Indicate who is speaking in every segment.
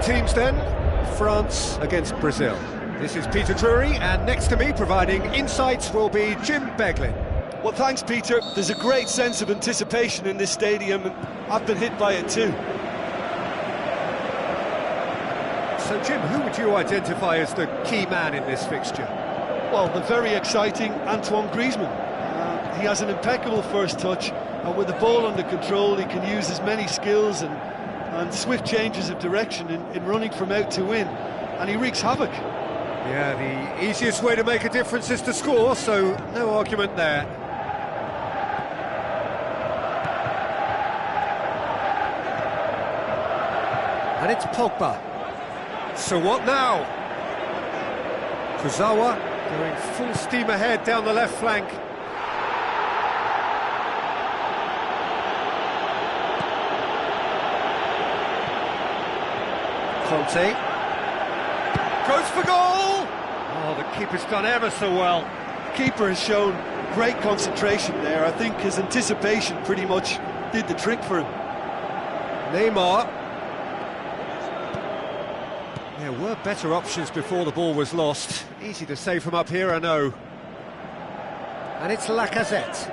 Speaker 1: teams then, France against Brazil. This is Peter Drury, and next to me providing insights will be Jim Beglin.
Speaker 2: Well, thanks, Peter. There's a great sense of anticipation in this stadium, and I've been hit by it too.
Speaker 1: So, Jim, who would you identify as the key man in this fixture?
Speaker 2: Well, the very exciting Antoine Griezmann. He has an impeccable first touch, and with the ball under control, he can use his many skills and swift changes of direction in running from out to in, and he wreaks havoc.
Speaker 1: Yeah, the easiest way to make a difference is to score, so no argument there. And it's Pogba. So what now? Kurzawa going full steam ahead down the left flank. Conte goes for goal! Oh, the keeper's done ever so well.
Speaker 2: The keeper has shown great concentration there. I think his anticipation pretty much did the trick for him.
Speaker 1: Neymar. There were better options before the ball was lost. Easy to say from up here, I know. And it's Lacazette.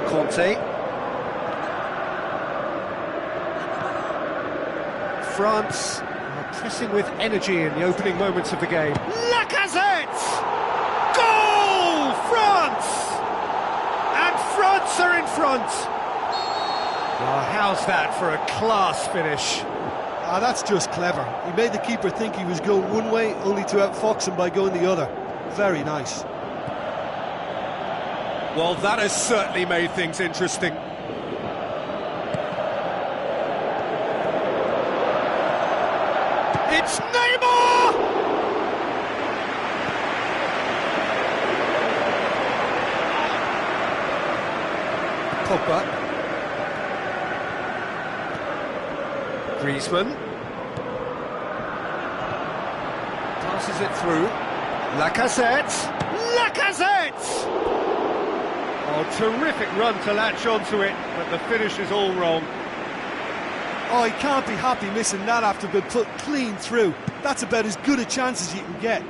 Speaker 1: Conte. France are pressing with energy in the opening moments of the game. Lacazette! Goal! France! And France are in front. Oh, how's that for a class finish?
Speaker 2: That's just clever. He made the keeper think he was going one way, only to outfox him by going the other. Very nice.
Speaker 1: Well, that has certainly made things interesting. It's Neymar! Pogba. Griezmann. Passes it through. Lacazette! Lacazette! Oh, terrific run to latch onto it, but the finish is all wrong.
Speaker 2: Oh, he can't be happy missing that after being put clean through. That's about as good a chance as you can get.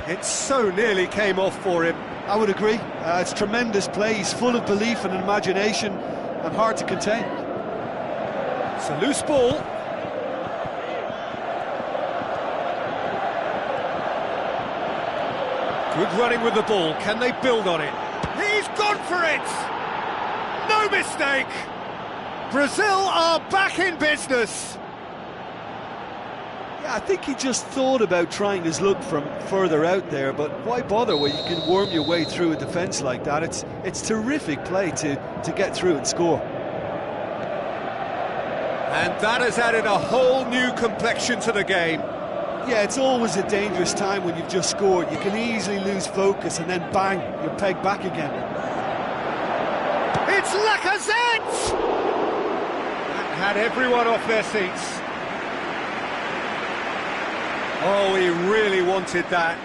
Speaker 1: It so nearly came off for him.
Speaker 2: I would agree. It's tremendous play. He's full of belief and imagination and hard to contain.
Speaker 1: It's a loose ball. Good running with the ball. Can they build on it? He's gone for it! No mistake! Brazil are back in business!
Speaker 2: Yeah, I think he just thought about trying his luck from further out there, but why bother when you can worm your way through a defence like that? It's terrific play to get through and score.
Speaker 1: And that has added a whole new complexion to the game.
Speaker 2: Yeah, it's always a dangerous time when you've just scored. You can easily lose focus and then bang, you're pegged back again.
Speaker 1: It's Lacazette! Had everyone off their seats. Oh, he really wanted that.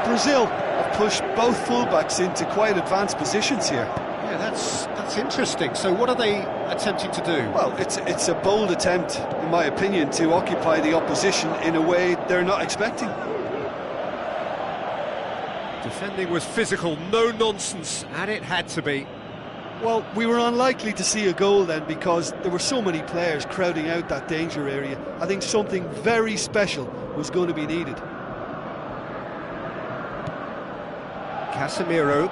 Speaker 2: Brazil have pushed both fullbacks into quite advanced positions here.
Speaker 1: Yeah, that's interesting. So what are they attempting to do?
Speaker 2: Well, it's a bold attempt, in my opinion, to occupy the opposition in a way they're not expecting.
Speaker 1: Defending was physical, no nonsense, and it had to be.
Speaker 2: Well, we were unlikely to see a goal then because there were so many players crowding out that danger area. I think something very special was going to be needed.
Speaker 1: Casemiro.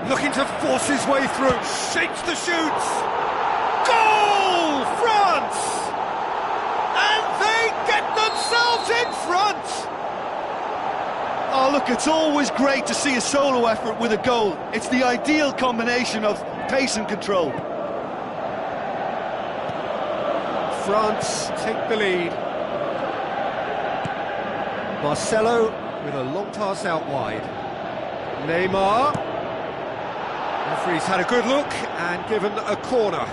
Speaker 1: Looking to force his way through, shapes the shoots! Goal! France! And they get themselves in front!
Speaker 2: Oh, look, it's always great to see a solo effort with a goal. It's the ideal combination of pace and control.
Speaker 1: France take the lead. Marcelo with a long pass out wide. Neymar. Referee's had a good look and given a corner.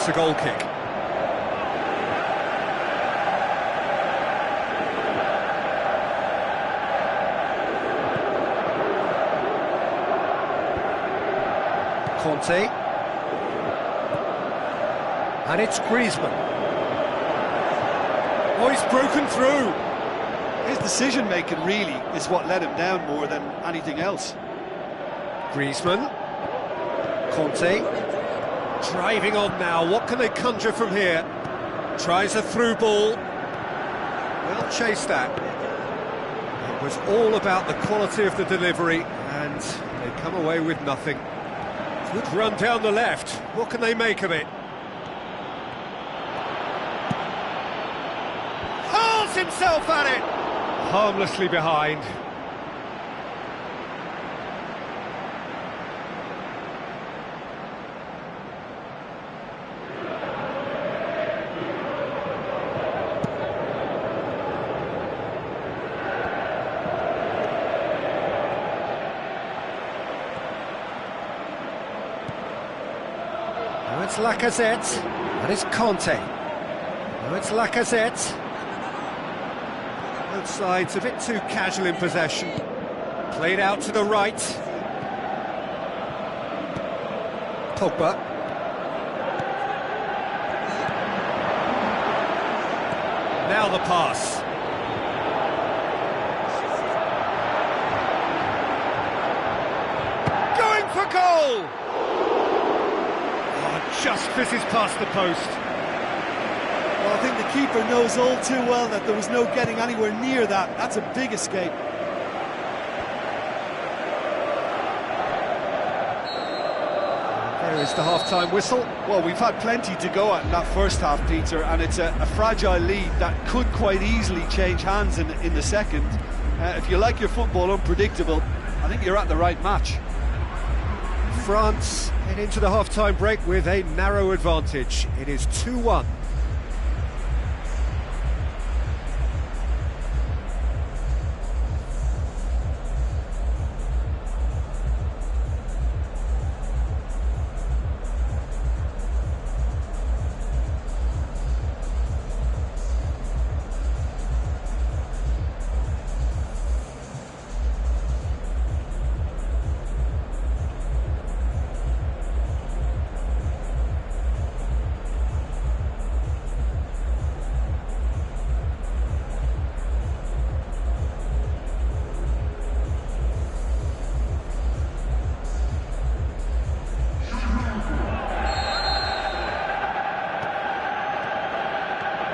Speaker 1: It's a goal kick. Conte. And it's Griezmann. Oh, he's broken through.
Speaker 2: His decision-making really is what let him down more than anything else.
Speaker 1: Griezmann. Conte. Driving on now. What can they conjure from here? Tries a through ball. Well, chase that. It was all about the quality of the delivery, and they come away with nothing. Good run down the left. What can they make of it? Hurls himself at it! Harmlessly behind. Now it's Lacazette, and it's Conte. Now it's Lacazette. Both sides a bit too casual in possession. Played out to the right. Pogba. Now the pass. Going for goal! Just fizzes past the post.
Speaker 2: Well, I think the keeper knows all too well that there was no getting anywhere near that. That's a big escape.
Speaker 1: There is the half-time whistle.
Speaker 2: Well, we've had plenty to go at in that first half, Peter, and it's a fragile lead that could quite easily change hands in the second. If you like your football unpredictable, I think you're at the right match.
Speaker 1: France head into the half-time break with a narrow advantage. It is 2-1.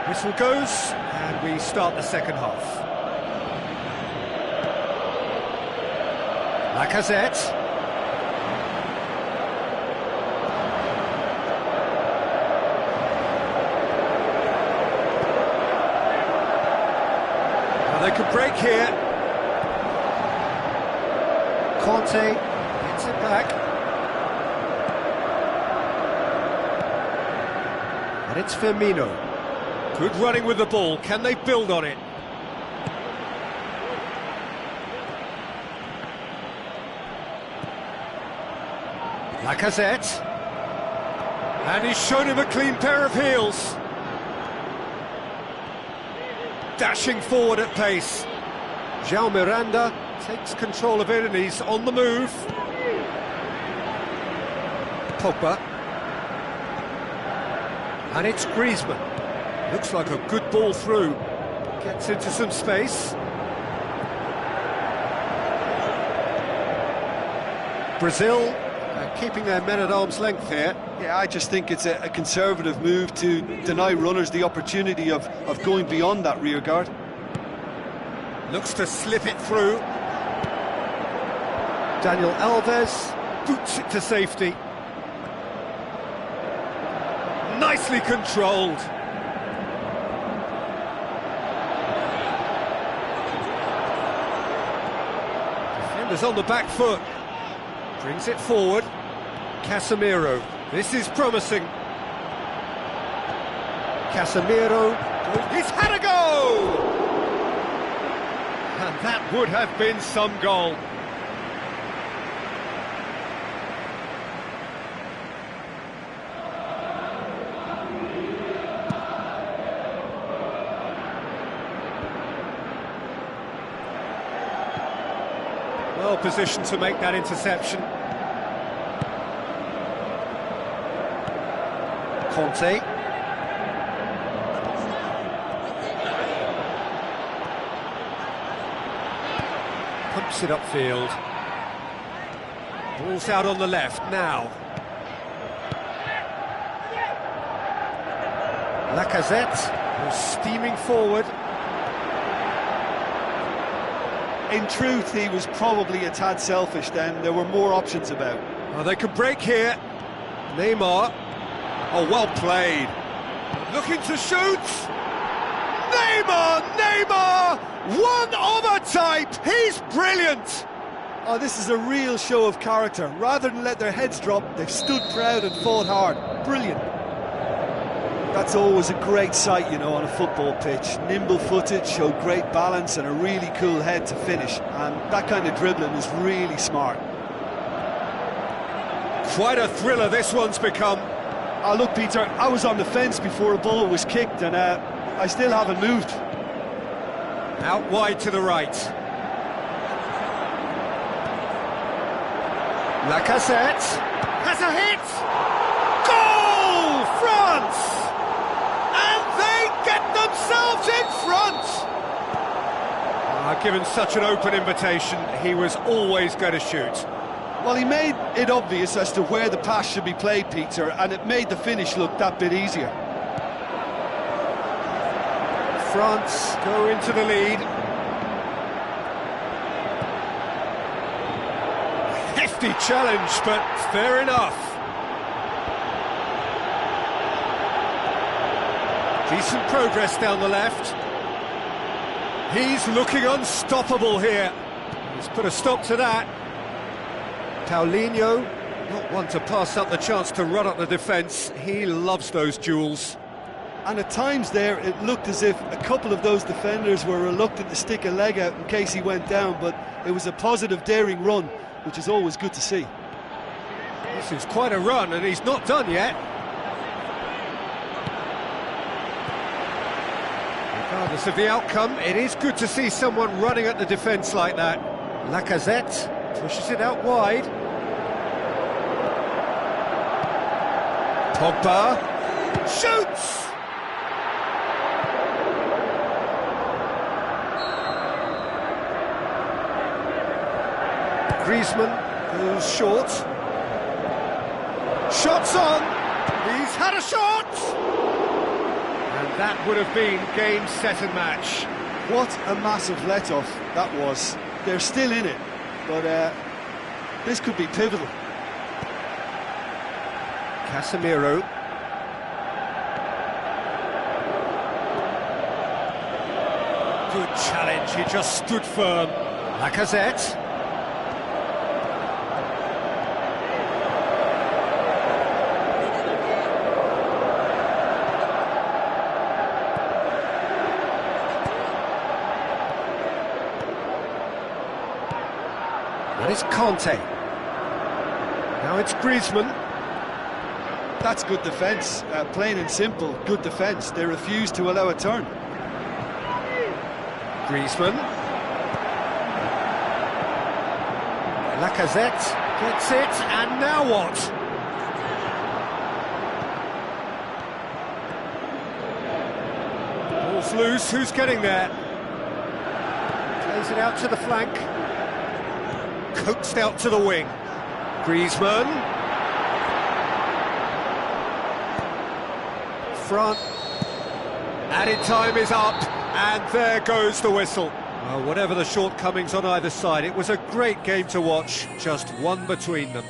Speaker 1: Whistle goes, and we start the second half. Lacazette. Now they could break here. Conte gets it back. And it's Firmino. Good running with the ball. Can they build on it? Lacazette. And he's shown him a clean pair of heels. Dashing forward at pace. João Miranda takes control of it and he's on the move. Pogba. And it's Griezmann. Looks like a good ball through. Gets into some space. Brazil keeping their men at arm's length here.
Speaker 2: Yeah, I just think it's a conservative move to deny runners the opportunity of going beyond that rear guard.
Speaker 1: Looks to slip it through. Daniel Alves boots it to safety. Nicely controlled. Defenders on the back foot. Brings it forward. Casemiro. This is promising. Casemiro. He's had a go! And that would have been some goal. Well positioned to make that interception. Conte. Pumps it upfield. Ball's out on the left now. Lacazette was steaming forward.
Speaker 2: In truth, he was probably a tad selfish then. There were more options about.
Speaker 1: Oh, they could break here. Neymar. Oh, well played. Looking to shoot. Neymar! Neymar! One of a type! He's brilliant!
Speaker 2: Oh, this is a real show of character. Rather than let their heads drop, they've stood proud and fought hard. Brilliant. That's always a great sight, you know, on a football pitch. Nimble-footed, show great balance and a really cool head to finish. And that kind of dribbling is really smart.
Speaker 1: Quite a thriller this one's become.
Speaker 2: Oh, look, Peter, I was on the fence before a ball was kicked and I still haven't moved.
Speaker 1: Out wide to the right. Lacazette has a hit! Goal! France! And they get themselves in front! Given such an open invitation, he was always going to shoot.
Speaker 2: Well, he made it obvious as to where the pass should be played, Peter, and it made the finish look that bit easier.
Speaker 1: France go into the lead. Hefty challenge, but fair enough. Decent progress down the left. He's looking unstoppable here. He's put a stop to that. Paulinho, not one to pass up the chance to run up the defence. He loves those duels.
Speaker 2: And at times there, it looked as if a couple of those defenders were reluctant to stick a leg out in case he went down, but it was a positive, daring run, which is always good to see.
Speaker 1: This is quite a run, and he's not done yet. Regardless of the outcome, it is good to see someone running at the defence like that. Lacazette pushes it out wide. Pogba shoots! Griezmann goes short. Shots on! He's had a shot! And that would have been game, set and match.
Speaker 2: What a massive let-off that was. They're still in it, but this could be pivotal.
Speaker 1: Casemiro. Good challenge, he just stood firm. Lacazette. That is Conte. Now it's Griezmann.
Speaker 2: That's good defence, plain and simple, good defence. They refuse to allow a turn.
Speaker 1: Griezmann. Lacazette gets it, and now what? Ball's loose, who's getting there? Plays it out to the flank. Coaxed out to the wing. Griezmann. Front. Added time is up, and there goes the whistle. Well, whatever the shortcomings on either side, it was a great game to watch, just one between them.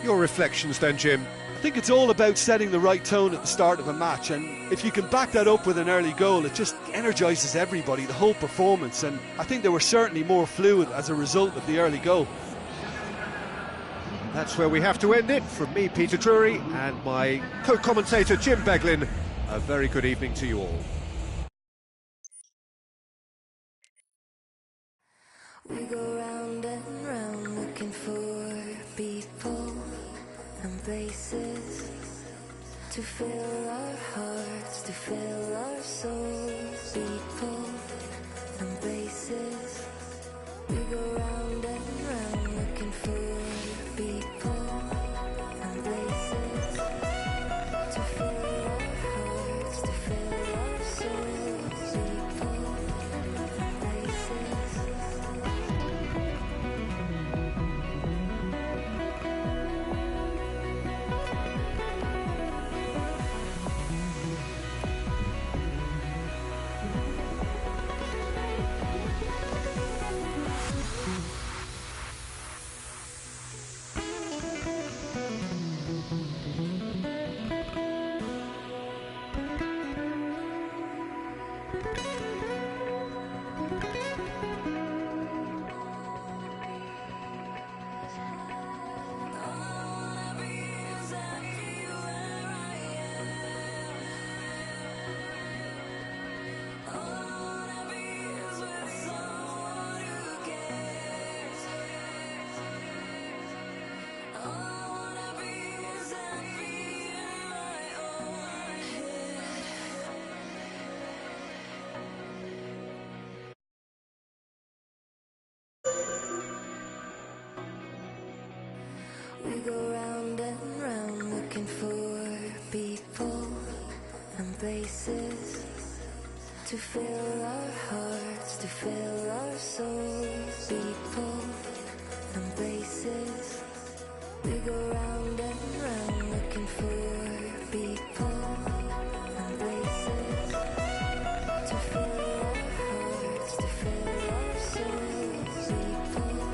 Speaker 1: Your reflections then, Jim?
Speaker 2: I think it's all about setting the right tone at the start of a match, and if you can back that up with an early goal, it just energises everybody, the whole performance, and I think they were certainly more fluid as a result of the early goal.
Speaker 1: That's where we have to end it. From me, Peter Drury, and my co-commentator, Jim Beglin, a very good evening to you all.
Speaker 3: We go round and round looking for people and places to fill our hearts, to fill our souls. People and places. We go round and round. We go round and round looking for people and places to fill our hearts, to fill our souls. People and places. We go round and round looking for people and places to fill our hearts, to fill our souls. People and places.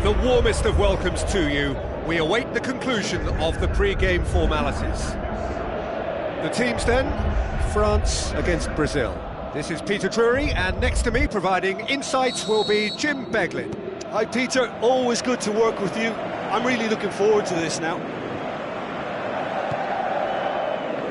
Speaker 1: The warmest of welcomes to you. We await the conclusion of the pre-game formalities. The teams then, France against Brazil. This is Peter Drury, and next to me providing insights will be Jim Beglin.
Speaker 2: Hi Peter, always good to work with you. I'm really looking forward to this now.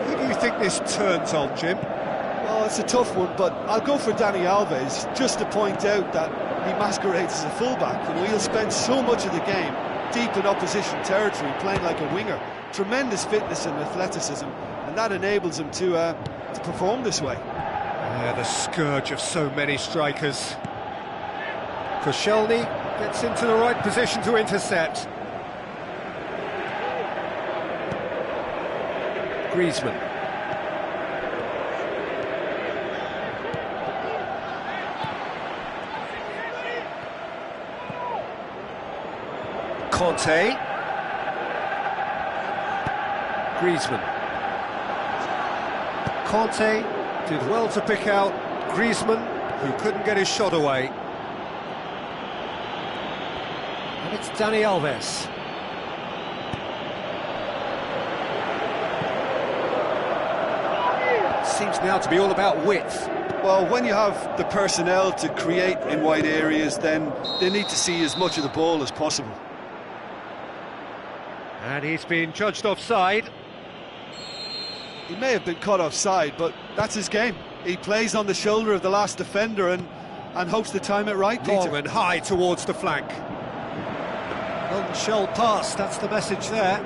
Speaker 1: Who do you think this turns on, Jim?
Speaker 2: Well, it's a tough one, but I'll go for Dani Alves, just to point out that he masquerades as a fullback. You know, he'll spend so much of the game deep in opposition territory, playing like a winger. Tremendous fitness and athleticism, and that enables him to perform this way.
Speaker 1: Yeah, the scourge of so many strikers. Koscielny gets into the right position to intercept. Griezmann. Conte. Griezmann. Conte did well to pick out Griezmann, who couldn't get his shot away. And it's Dani Alves. Seems now to be all about width.
Speaker 2: Well, when you have the personnel to create in wide areas, then they need to see as much of the ball as possible.
Speaker 1: And he's been judged offside.
Speaker 2: He may have been caught offside, but that's his game. He plays on the shoulder of the last defender and hopes to time it right, Peter.
Speaker 1: Long and high towards the flank. Long shell pass, that's the message there.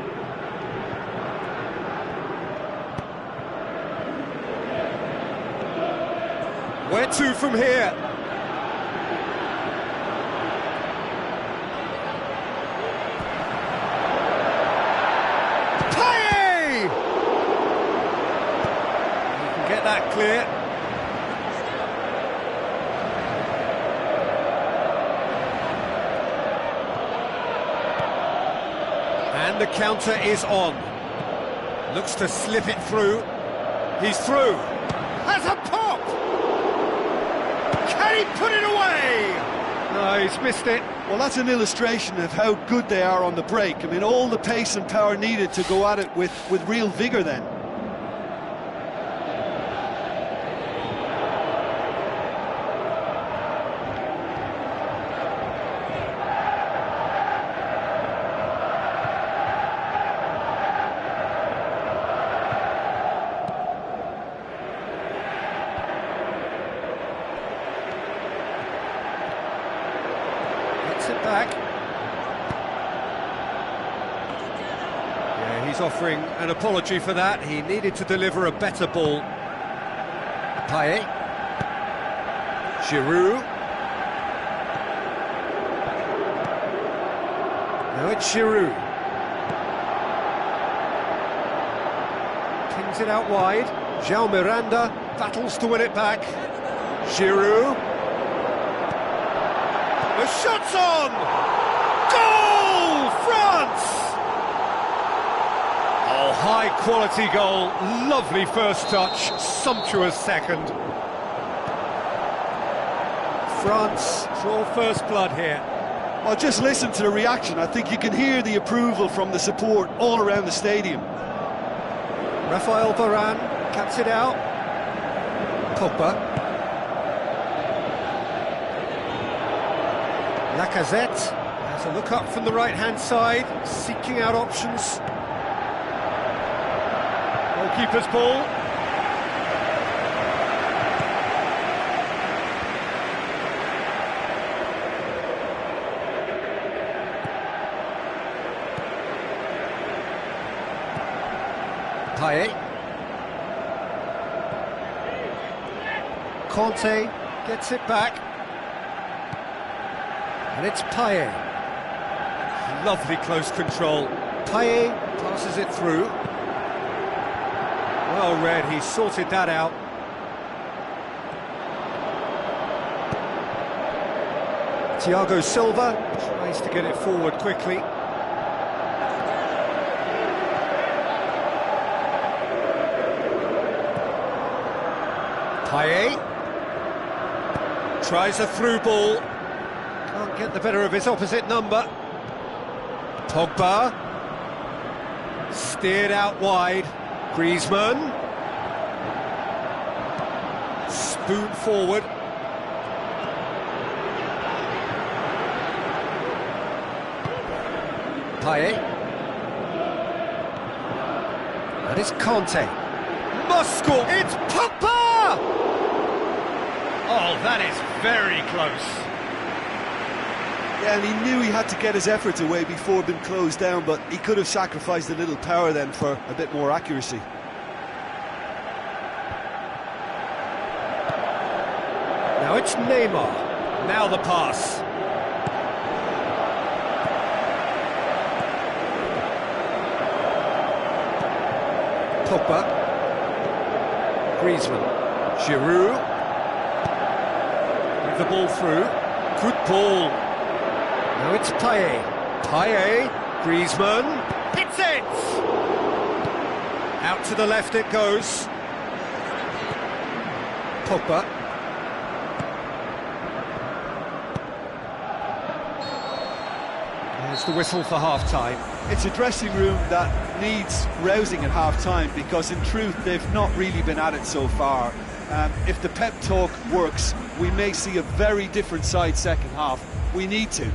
Speaker 1: Where to from here? Payet! You can get that clear. And the counter is on. Looks to slip it through. He's through. Has a pop! Can he put it away? No, he's missed it.
Speaker 2: Well, that's an illustration of how good they are on the break. I mean, all the pace and power needed to go at it with real vigour then.
Speaker 1: It back. Yeah, he's offering an apology for that. He needed to deliver a better ball. Payet. Giroud. Now it's Giroud. Pings it out wide. João Miranda battles to win it back. Giroud. The shot's on! Goal! France! Oh, high-quality goal. Lovely first touch, sumptuous second. France draw first blood here.
Speaker 2: Well, just listen to the reaction. I think you can hear the approval from the support all around the stadium.
Speaker 1: Raphael Varane cuts it out. Pogba. Lacazette has a look up from the right-hand side, seeking out options. Goalkeeper's ball. Payet. Conte gets it back. And it's Payet. Lovely close control. Payet passes it through. Well read, he sorted that out. Thiago Silva tries to get it forward quickly. Payet tries a through ball. Can't get the better of his opposite number. Pogba steered out wide. Griezmann spoon forward. Payet. And it's Conte. Must score. It's Pogba! Oh, that is very close.
Speaker 2: Yeah, and he knew he had to get his efforts away before being closed down, but he could have sacrificed a little power then for a bit more accuracy.
Speaker 1: Now it's Neymar. Now the pass. Pogba. Griezmann. Giroud. With the ball through. Good ball. Now it's Payet. Payet. Griezmann. Hits it! Out to the left it goes. Pogba. There's the whistle for half-time.
Speaker 2: It's a dressing room that needs rousing at half-time, because in truth they've not really been at it so far. If the pep talk works, we may see a very different side second half. We need to.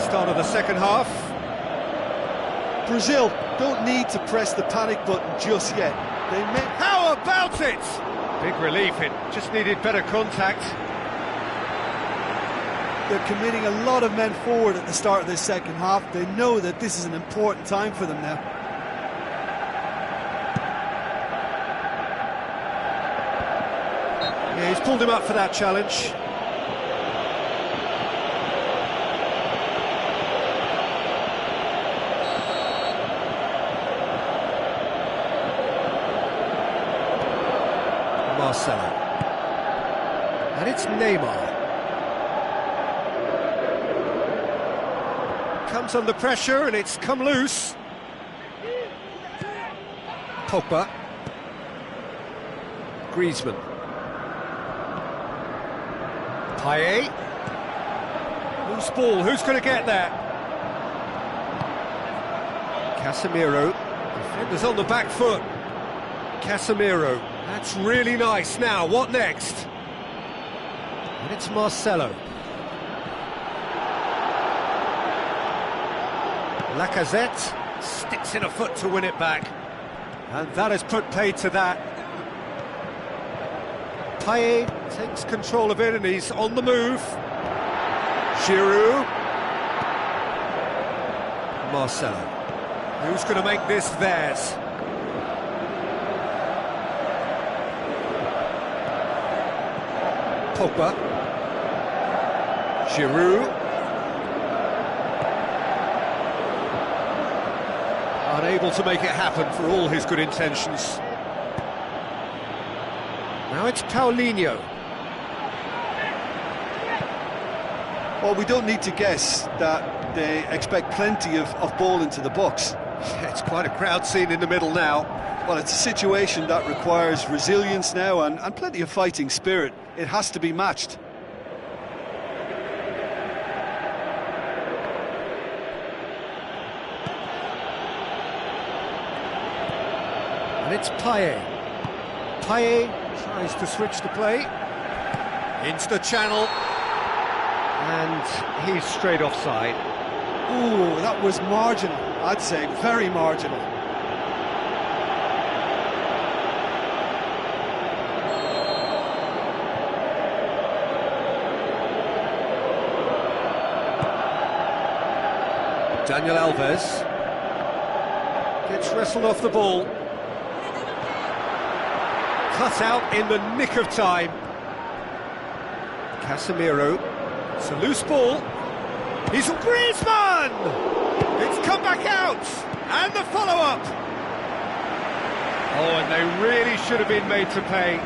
Speaker 1: Start of the second half.
Speaker 2: Brazil don't need to press the panic button just yet.
Speaker 1: How about it? Big relief, it just needed better contact.
Speaker 2: They're committing a lot of men forward at the start of this second half. They know that this is an important time for them now.
Speaker 1: Yeah, he's pulled him up for that challenge. Marcelo. And it's Neymar. Comes under pressure and it's come loose. Pogba. Griezmann. Payet. Loose ball, who's going to get there? Casemiro. Defenders on the back foot. Casemiro. That's really nice. Now, what next? And it's Marcelo. Lacazette sticks in a foot to win it back. And that has put paid to that. Payet takes control of it and he's on the move. Giroud. Marcelo. Who's going to make this theirs? Pogba. Giroud. Unable to make it happen for all his good intentions. Now it's Paulinho.
Speaker 2: Well, we don't need to guess that they expect plenty of ball into the box.
Speaker 1: It's quite a crowd scene in the middle now.
Speaker 2: Well, it's a situation that requires resilience now and plenty of fighting spirit. It has to be matched.
Speaker 1: And it's Payet. Payet tries to switch the play. Into the channel. And he's straight offside.
Speaker 2: Ooh, that was marginal, I'd say, very marginal.
Speaker 1: Daniel Alves gets wrestled off the ball. Cut out in the nick of time. Casemiro. It's a loose ball. He's Griezmann! It's come back out! And the follow-up! Oh, and they really should have been made to pay.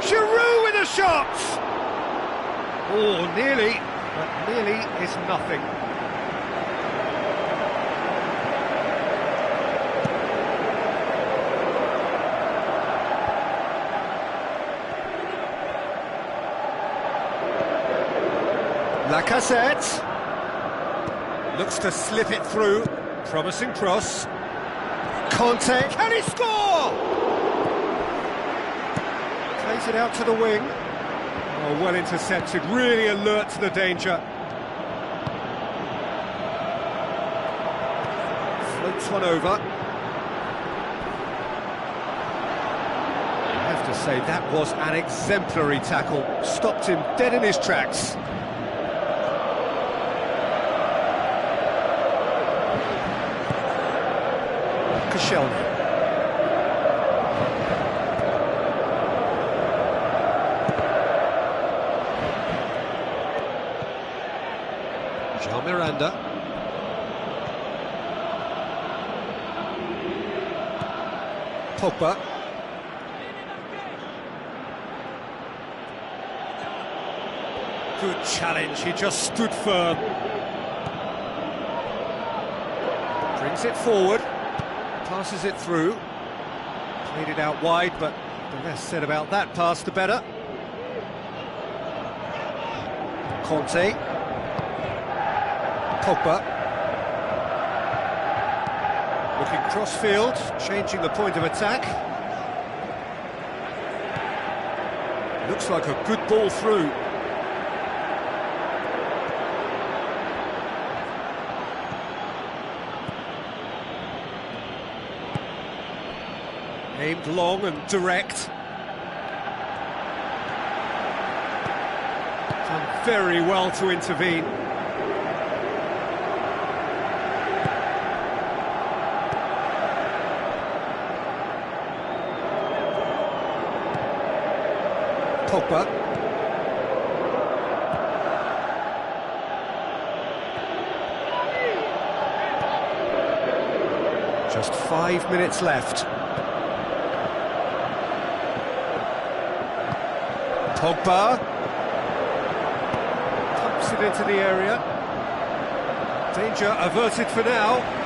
Speaker 1: Giroud with a shot! Oh, nearly, but nearly is nothing. Lacazette looks to slip it through. Promising cross. Conte, can he score? Plays it out to the wing. Oh, well intercepted, really alert to the danger. Floats one over. I have to say, that was an exemplary tackle. Stopped him dead in his tracks. Koscielny. Jean Miranda. Pogba. Good challenge, he just stood firm. Brings it forward. Passes it through. Played it out wide, but the less said about that pass, the better. Conte. Pogba. Looking cross-field, changing the point of attack. Looks like a good ball through. Aimed long and direct. Done very well to intervene. Pogba. Just 5 minutes left. Pogba pumps it into the area. Danger averted for now.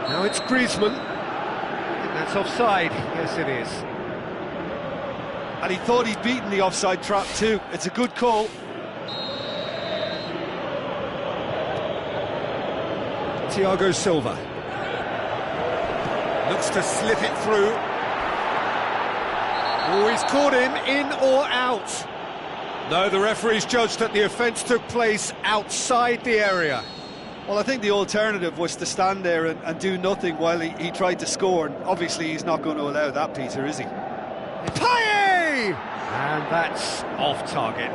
Speaker 1: Now it's Griezmann. I think that's offside. Yes, it is.
Speaker 2: And he thought he'd beaten the offside trap too. It's a good call.
Speaker 1: Thiago Silva looks to slip it through. Oh, he's caught him, in or out? No, the referee's judged that the offence took place outside the area.
Speaker 2: Well, I think the alternative was to stand there and do nothing while he tried to score. And obviously he's not going to allow that, Peter, is he?
Speaker 1: Payet! And that's off target.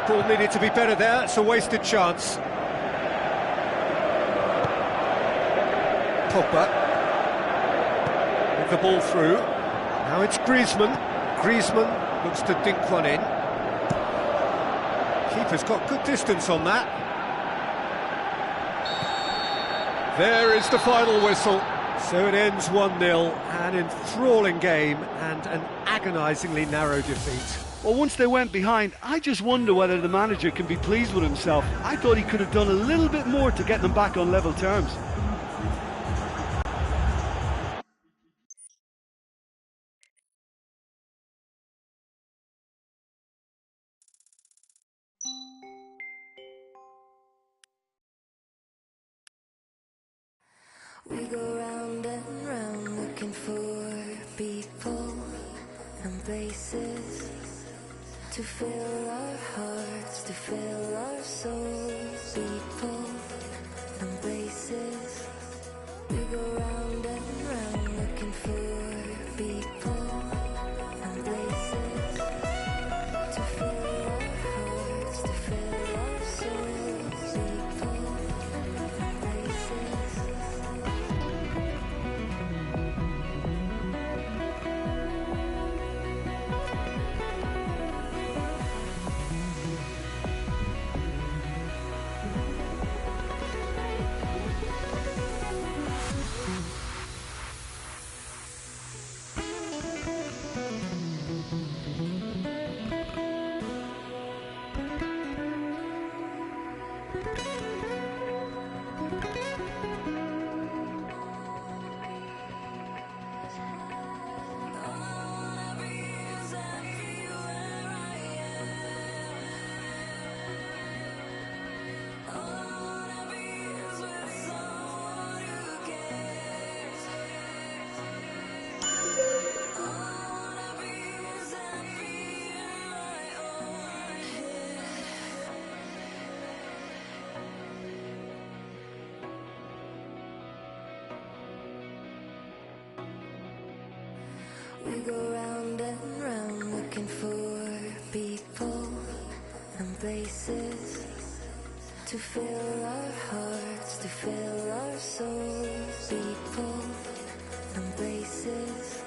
Speaker 1: The ball needed to be better there. It's a wasted chance. Pogba with the ball through. Now it's Griezmann. Griezmann looks to dink one in. Keeper's got good distance on that. There is the final whistle. So it ends 1-0, an enthralling game and an agonisingly narrow defeat.
Speaker 2: Well, once they went behind, I just wonder whether the manager can be pleased with himself. I thought he could have done a little bit more to get them back on level terms.
Speaker 3: We go round and round looking for people and places to fill our hearts, to fill our souls. People and places. We go round and round looking for people and places to fill our hearts, to fill our souls. People and places. We go round and round looking for people and places to fill our hearts, to fill our souls. People and places.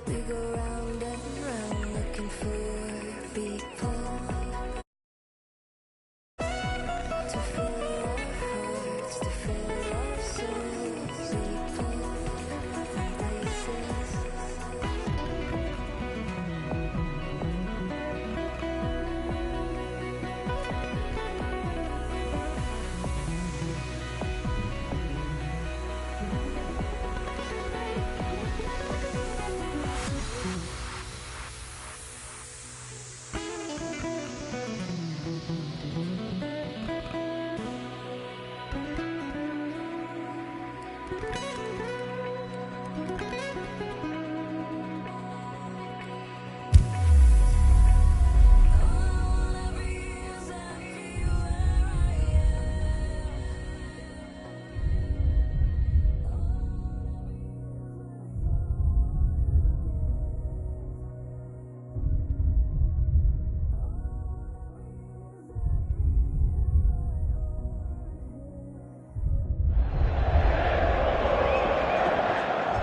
Speaker 3: We go round and round looking for people to fill our hearts, to fill our souls. People and places.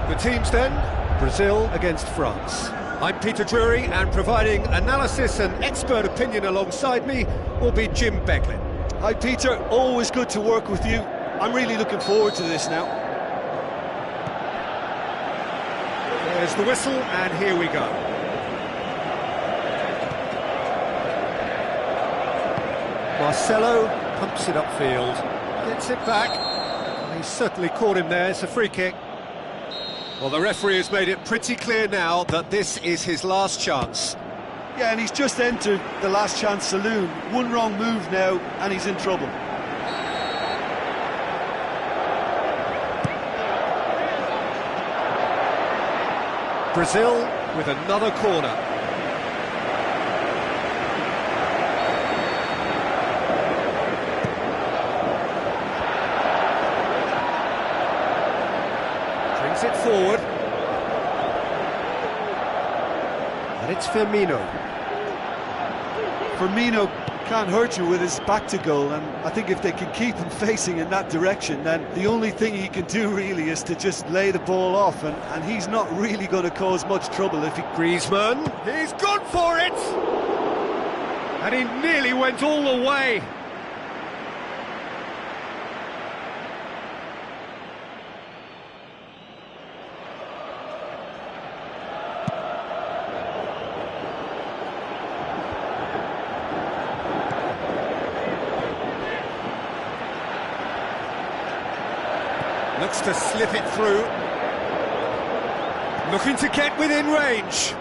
Speaker 1: The teams then, Brazil against France. I'm Peter Drury, and providing analysis and expert opinion alongside me will be Jim Beglin.
Speaker 2: Hi Peter, always good to work with you. I'm really looking forward to this now.
Speaker 1: There's the whistle, and here we go. Marcelo pumps it upfield, gets it back. He's certainly caught him there, it's a free kick. Well, the referee has made it pretty clear now that this is his last chance.
Speaker 2: Yeah, and he's just entered the last chance saloon. One wrong move now, and he's in trouble.
Speaker 1: Brazil with another corner. Brings it forward. And it's Firmino.
Speaker 2: Firmino can't hurt you with his back to goal, and I think if they can keep him facing in that direction, then the only thing he can do really is to just lay the ball off, and he's not really going to cause much trouble if he...
Speaker 1: Griezmann, he's gone for it! And he nearly went all the way. Looks to slip it through. Looking to get within range.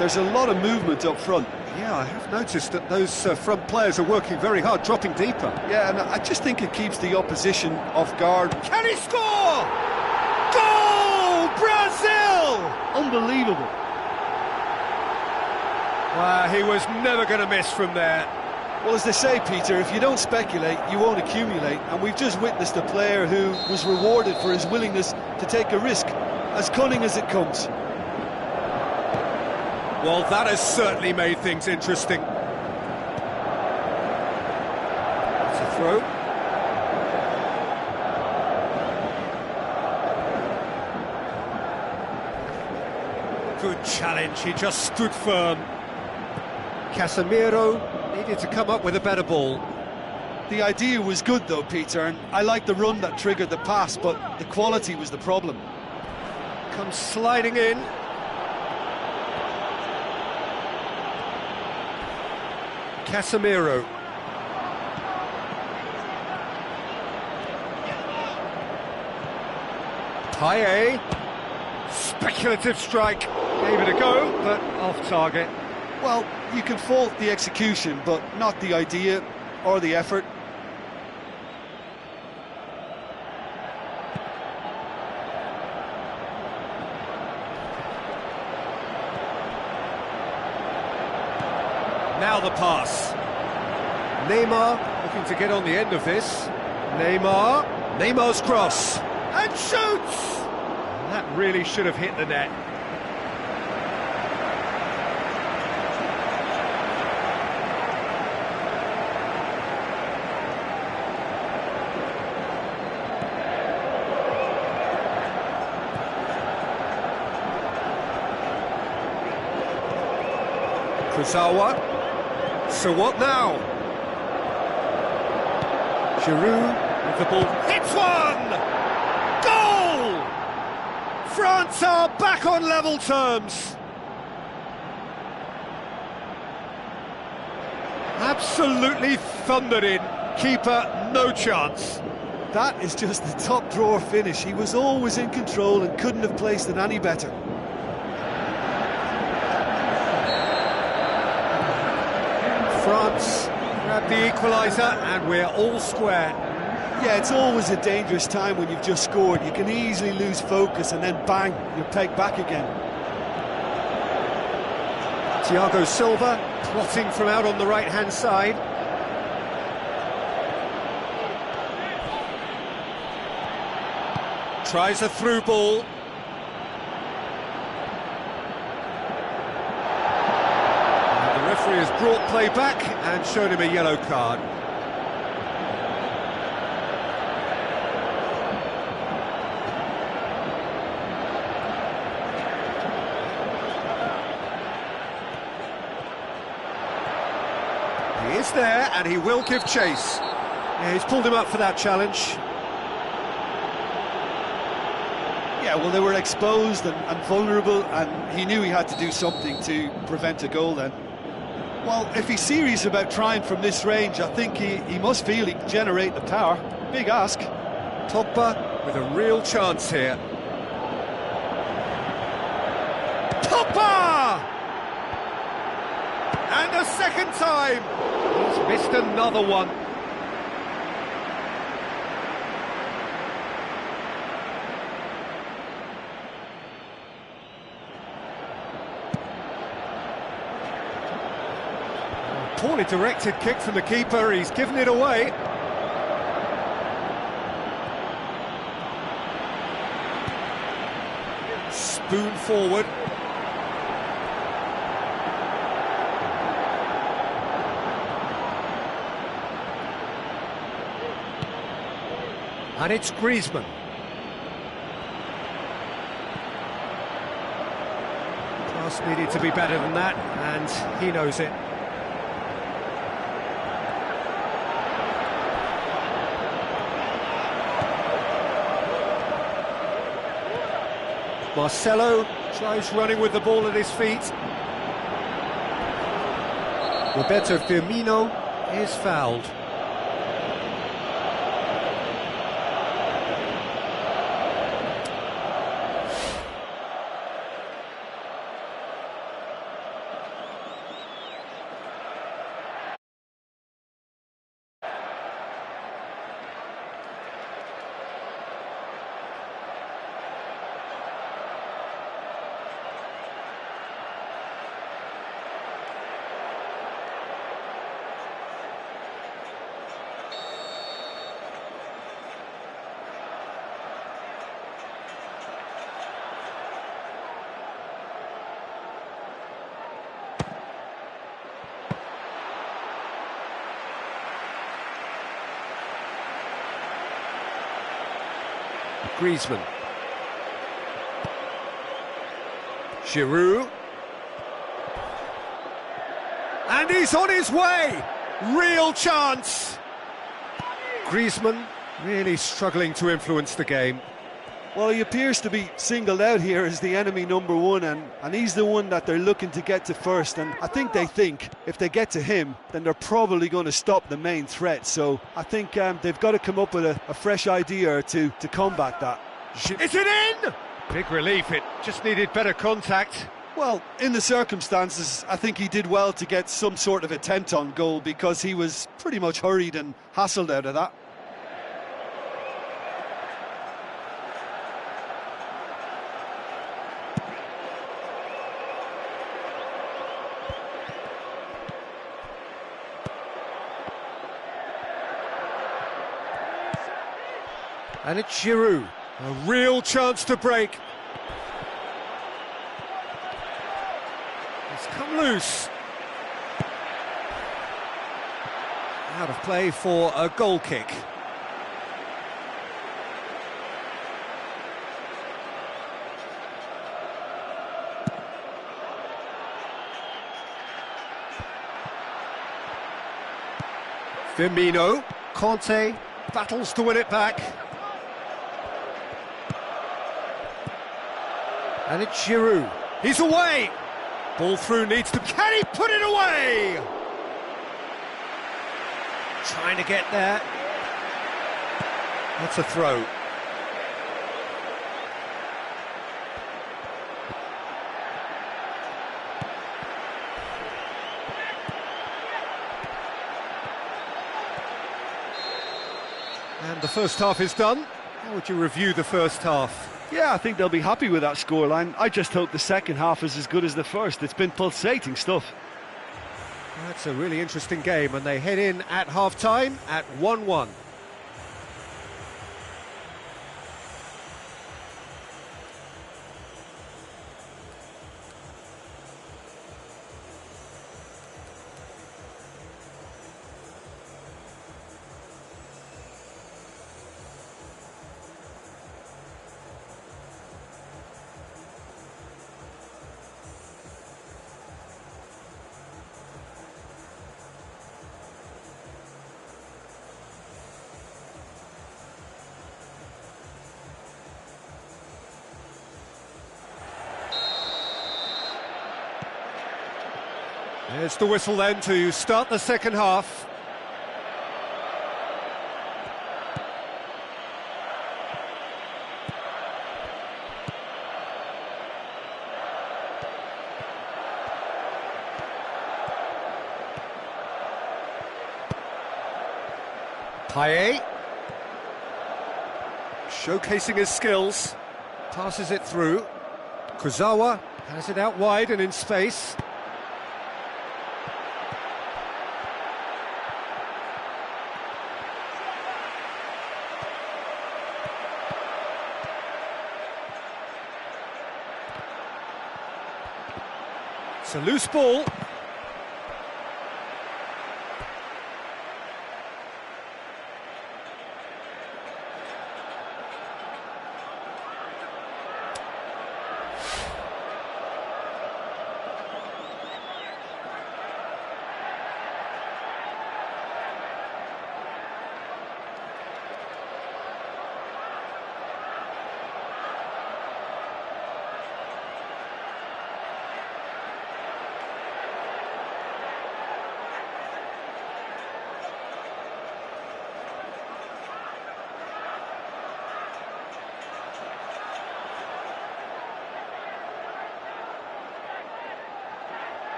Speaker 2: There's a lot of movement up front.
Speaker 1: Yeah, I have noticed that those front players are working very hard, dropping deeper.
Speaker 2: Yeah, and I just think it keeps the opposition off guard.
Speaker 1: Can he score? Goal! Brazil!
Speaker 2: Unbelievable.
Speaker 1: He was never going to miss from there.
Speaker 2: Well, as they say, Peter, if you don't speculate, you won't accumulate. And we've just witnessed a player who was rewarded for his willingness to take a risk, as cunning as it comes.
Speaker 1: Well, that has certainly made things interesting. It's a throw. Good challenge, he just stood firm. Casemiro needed to come up with a better ball.
Speaker 2: The idea was good though, Peter, and I like the run that triggered the pass, but the quality was the problem.
Speaker 1: Comes sliding in. Casemiro. Payet. Speculative strike. Gave it a go, but off target.
Speaker 2: Well, you can fault the execution, but not the idea or the effort.
Speaker 1: Now the pass. Neymar looking to get on the end of this. Neymar's cross. And shoots! That really should have hit the net. Kurzawa. So what now? Giroud with the ball. Hits one! Goal! France are back on level terms. Absolutely thundered in. Keeper, no chance.
Speaker 2: That is just the top drawer finish. He was always in control and couldn't have placed it any better.
Speaker 1: France grab the equaliser and we're all square.
Speaker 2: Yeah, it's always a dangerous time when you've just scored. You can easily lose focus and then bang, you're pegged back again.
Speaker 1: Thiago Silva plotting from out on the right-hand side. Tries a through ball. And the referee has brought play back and shown him a yellow card. He is there, and he will give chase. Yeah, he's pulled him up for that challenge.
Speaker 2: Yeah, well, they were exposed and vulnerable, and he knew he had to do something to prevent a goal then. Well, if he's serious about trying from this range, I think he must feel he can generate the power. Big ask.
Speaker 1: Pogba with a real chance here. Pogba! And a second time! He's missed another one. Poorly directed kick from the keeper, he's given it away. Spoon forward. And it's Griezmann. Pass needed to be better than that, and he knows it. Marcelo tries running with the ball at his feet. Roberto Firmino is fouled. Griezmann. Giroud. And he's on his way! Real chance! Griezmann really struggling to influence the game.
Speaker 2: Well, he appears to be singled out here as the enemy number one, and he's the one that they're looking to get to first. And I think they think if they get to him, then they're probably going to stop the main threat. So I think they've got to come up with a fresh idea or two to combat that.
Speaker 1: Is it in? Big relief, it just needed better contact.
Speaker 2: Well, in the circumstances, I think he did well to get some sort of attempt on goal, because he was pretty much hurried and hassled out of that.
Speaker 1: And it's Giroud, a real chance to break. It's come loose. Out of play for a goal kick. Firmino, Conte battles to win it back. And it's Giroud. He's away! Ball through, needs to... Can he put it away? Trying to get there. That's a throw. And the first half is done. How would you review the first half?
Speaker 2: Yeah, I think they'll be happy with that scoreline. I just hope the second half is as good as the first. It's been pulsating stuff.
Speaker 1: That's a really interesting game, and they head in at half-time at 1-1. There's the whistle then to start the second half. Payet, showcasing his skills, passes it through. Kurzawa has it out wide and in space. It's a loose ball.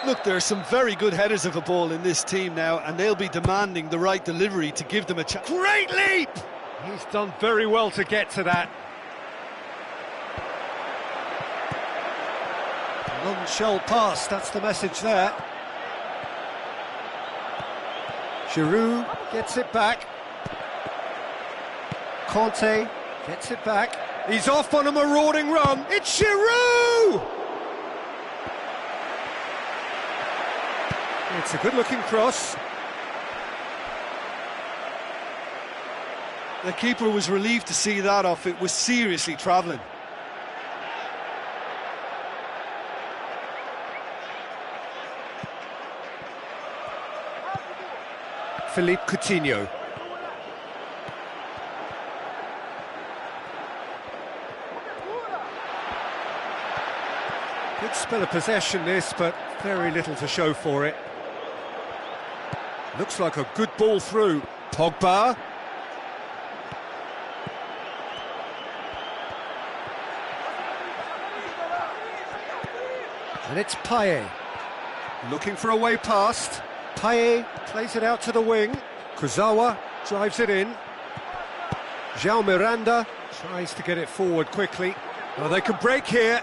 Speaker 2: Look, there are some very good headers of a ball in this team now, and they'll be demanding the right delivery to give them a chance.
Speaker 1: Great leap! He's done very well to get to that. Long-shell pass, that's the message there. Giroud gets it back. Conte gets it back. He's off on a marauding run. It's Giroud! It's a good-looking cross.
Speaker 2: The keeper was relieved to see that off. It was seriously travelling.
Speaker 1: Philippe Coutinho. Good spell of possession this, but very little to show for it. Looks like a good ball through. Pogba. And it's Payet. Looking for a way past. Payet plays it out to the wing. Kurzawa drives it in. João Miranda tries to get it forward quickly. Oh, they can break here.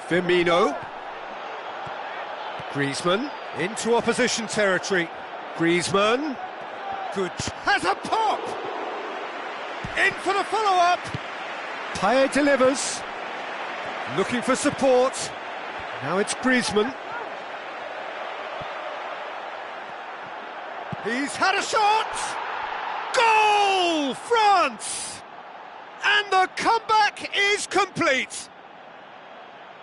Speaker 1: Firmino. Griezmann into opposition territory. Griezmann. Good. Has a pop! In for the follow-up. Payet delivers. Looking for support. Now it's Griezmann. He's had a shot! Goal! France! And the comeback is complete!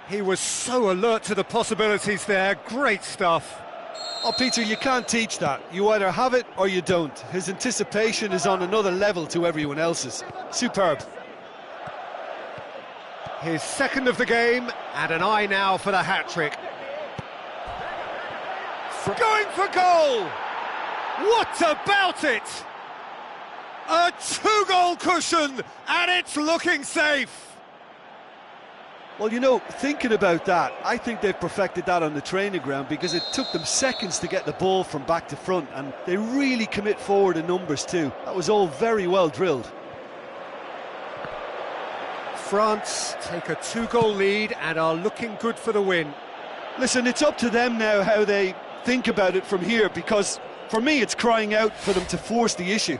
Speaker 1: He was so alert to the possibilities there. Great stuff.
Speaker 2: Oh, Peter, you can't teach that. You either have it or you don't. His anticipation is on another level to everyone else's. Superb.
Speaker 1: His second of the game, and an eye now for the hat-trick. Going for goal! What about it? A two-goal cushion, and it's looking safe.
Speaker 2: Well, you know, thinking about that, I think they've perfected that on the training ground because it took them seconds to get the ball from back to front, and they really commit forward in numbers too. That was all very well drilled.
Speaker 1: France take a two-goal lead and are looking good for the win.
Speaker 2: Listen, it's up to them now how they think about it from here, because for me it's crying out for them to force the issue.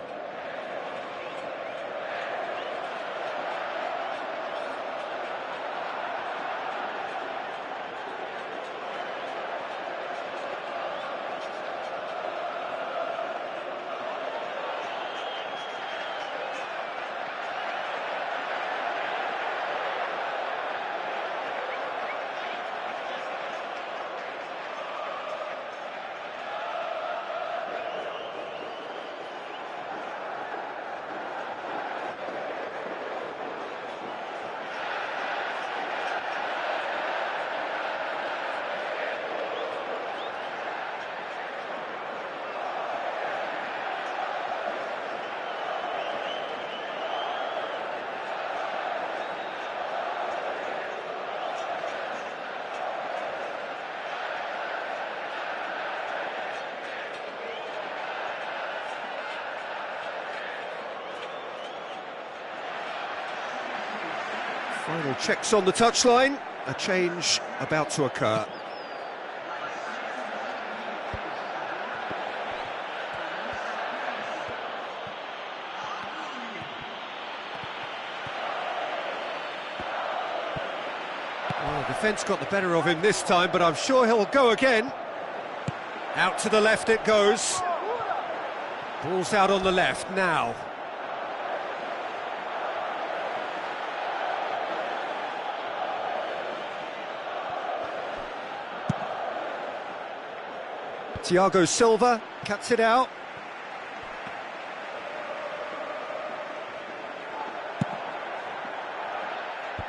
Speaker 1: Final checks on the touchline, a change about to occur. Well, the defence got the better of him this time, but I'm sure he'll go again. Out to the left it goes. Ball's out on the left now. Thiago Silva cuts it out.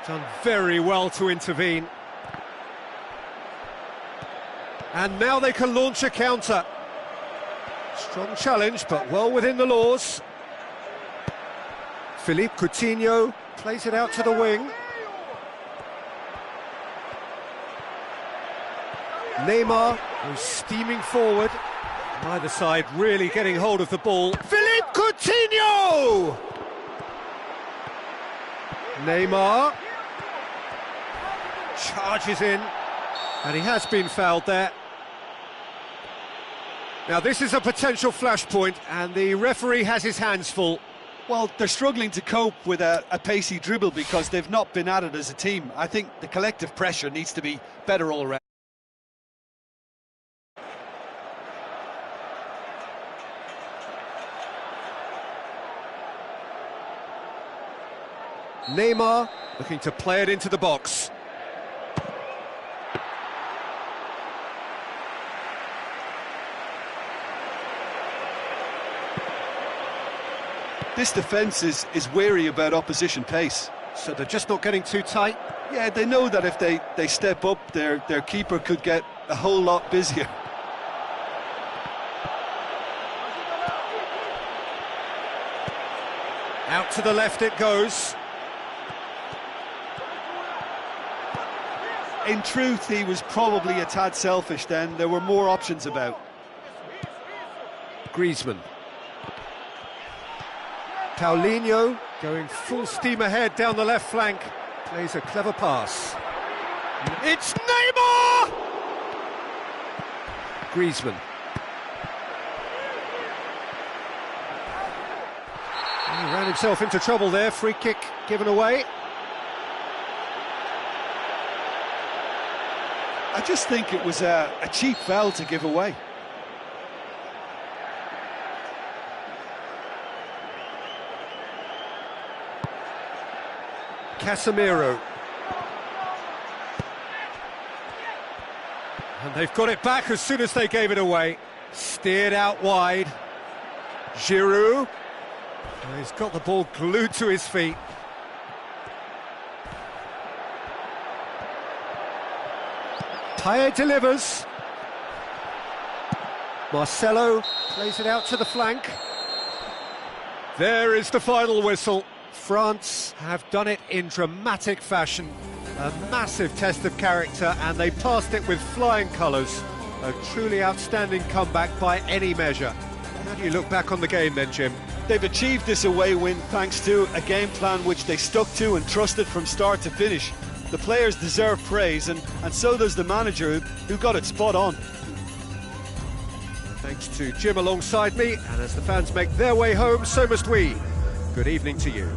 Speaker 1: Done very well to intervene. And now they can launch a counter. Strong challenge, but well within the laws. Philippe Coutinho plays it out to the wing. Neymar goes steaming forward. Neither side really getting hold of the ball. Philippe Coutinho! Neymar charges in, and he has been fouled there. Now this is a potential flashpoint, and the referee has his hands full.
Speaker 2: Well, they're struggling to cope with a pacey dribble because they've not been at it as a team. I think the collective pressure needs to be better all around.
Speaker 1: Neymar looking to play it into the box.
Speaker 2: This defence is wary about opposition pace.
Speaker 1: So they're just not getting too tight.
Speaker 2: Yeah, they know that if they step up, their keeper could get a whole lot busier.
Speaker 1: Out to the left it goes.
Speaker 2: In truth, he was probably a tad selfish then. There were more options about.
Speaker 1: Griezmann. Paulinho going full steam ahead down the left flank. Plays a clever pass. It's Neymar! Griezmann. He ran himself into trouble there. Free kick given away.
Speaker 2: I just think it was a cheap foul to give away.
Speaker 1: Casemiro. And they've got it back as soon as they gave it away. Steered out wide. Giroud. And he's got the ball glued to his feet. Payet delivers. Marcelo plays it out to the flank. There is the final whistle. France have done it in dramatic fashion. A massive test of character, and they passed it with flying colours. A truly outstanding comeback by any measure. How do you look back on the game then, Jim?
Speaker 2: They've achieved this away win thanks to a game plan which they stuck to and trusted from start to finish. The players deserve praise, and so does the manager, who got it spot on.
Speaker 1: Thanks to Jim alongside me, and as the fans make their way home, so must we. Good evening to you.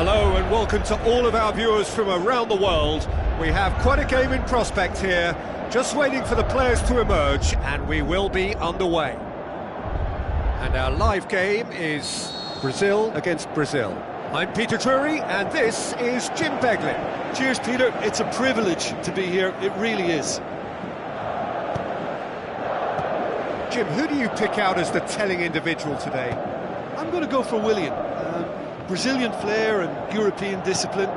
Speaker 1: Hello and welcome to all of our viewers from around the world. We have quite a game in prospect here, just waiting for the players to emerge, and we will be underway. And our live game is Brazil against Brazil. I'm Peter Drury, and this is Jim Beglin.
Speaker 2: Cheers, Peter. It's a privilege to be here. It really is.
Speaker 1: Jim, who do you pick out as the telling individual today?
Speaker 2: I'm going to go for Willian. Brazilian flair and European discipline.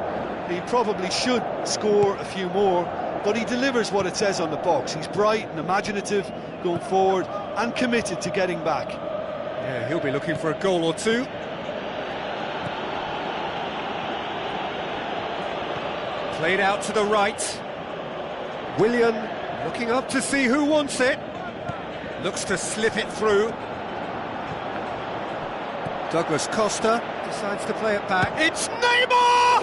Speaker 2: He probably should score a few more, but he delivers what it says on the box. He's bright and imaginative going forward and committed to getting back.
Speaker 1: Yeah, he'll be looking for a goal or two. Played out to the right. Willian looking up to see who wants it. Looks to slip it through. Douglas Costa decides to play it back. It's Neymar!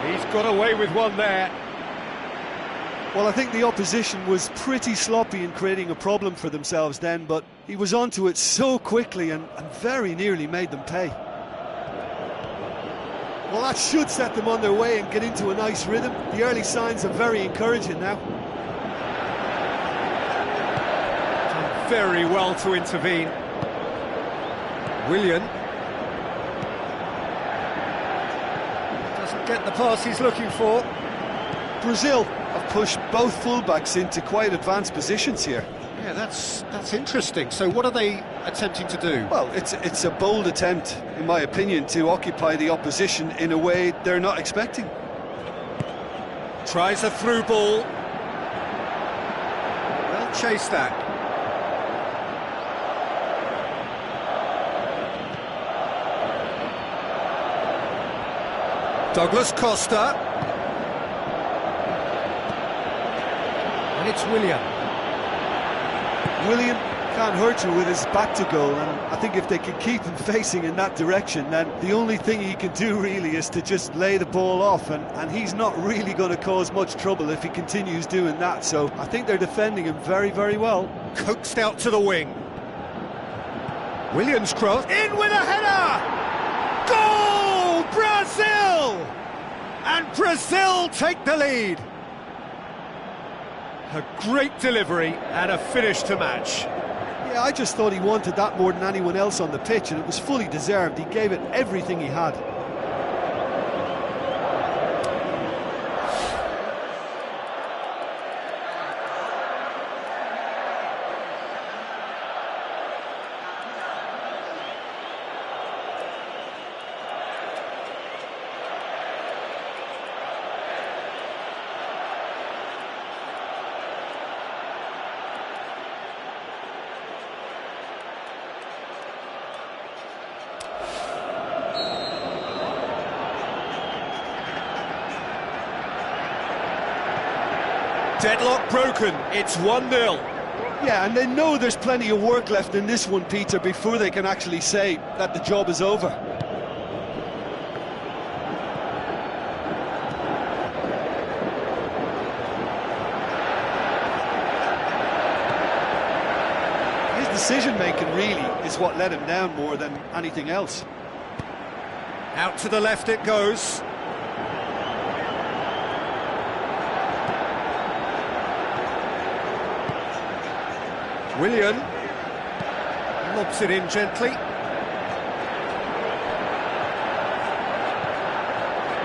Speaker 1: He's got away with one there.
Speaker 2: Well, I think the opposition was pretty sloppy in creating a problem for themselves then, but he was onto it so quickly and very nearly made them pay. Well, that should set them on their way and get into a nice rhythm. The early signs are very encouraging now.
Speaker 1: Done very well to intervene. Willian doesn't get the pass he's looking for.
Speaker 2: Brazil have pushed both fullbacks into quite advanced positions here.
Speaker 1: Yeah, that's interesting. So what are they attempting to do?
Speaker 2: Well, it's a bold attempt, in my opinion, to occupy the opposition in a way they're not expecting.
Speaker 1: Tries a through ball. Well, chase that. Douglas Costa. And it's Willian.
Speaker 2: Willian can't hurt you with his back to goal, and I think if they can keep him facing in that direction, then the only thing he can do really is to just lay the ball off, and he's not really going to cause much trouble if he continues doing that. So I think they're defending him very, very well.
Speaker 1: Coaxed out to the wing. Willian's cross. In with a header! Goal! Brazil! And Brazil take the lead. A great delivery and a finish to match.
Speaker 2: Yeah, I just thought he wanted that more than anyone else on the pitch, and it was fully deserved. He gave it everything he had.
Speaker 1: Deadlock broken, it's 1-0.
Speaker 2: Yeah, and they know there's plenty of work left in this one, Peter, before they can actually say that the job is over. His decision-making really is what let him down more than anything else.
Speaker 1: Out to the left it goes. Willian lobs it in gently.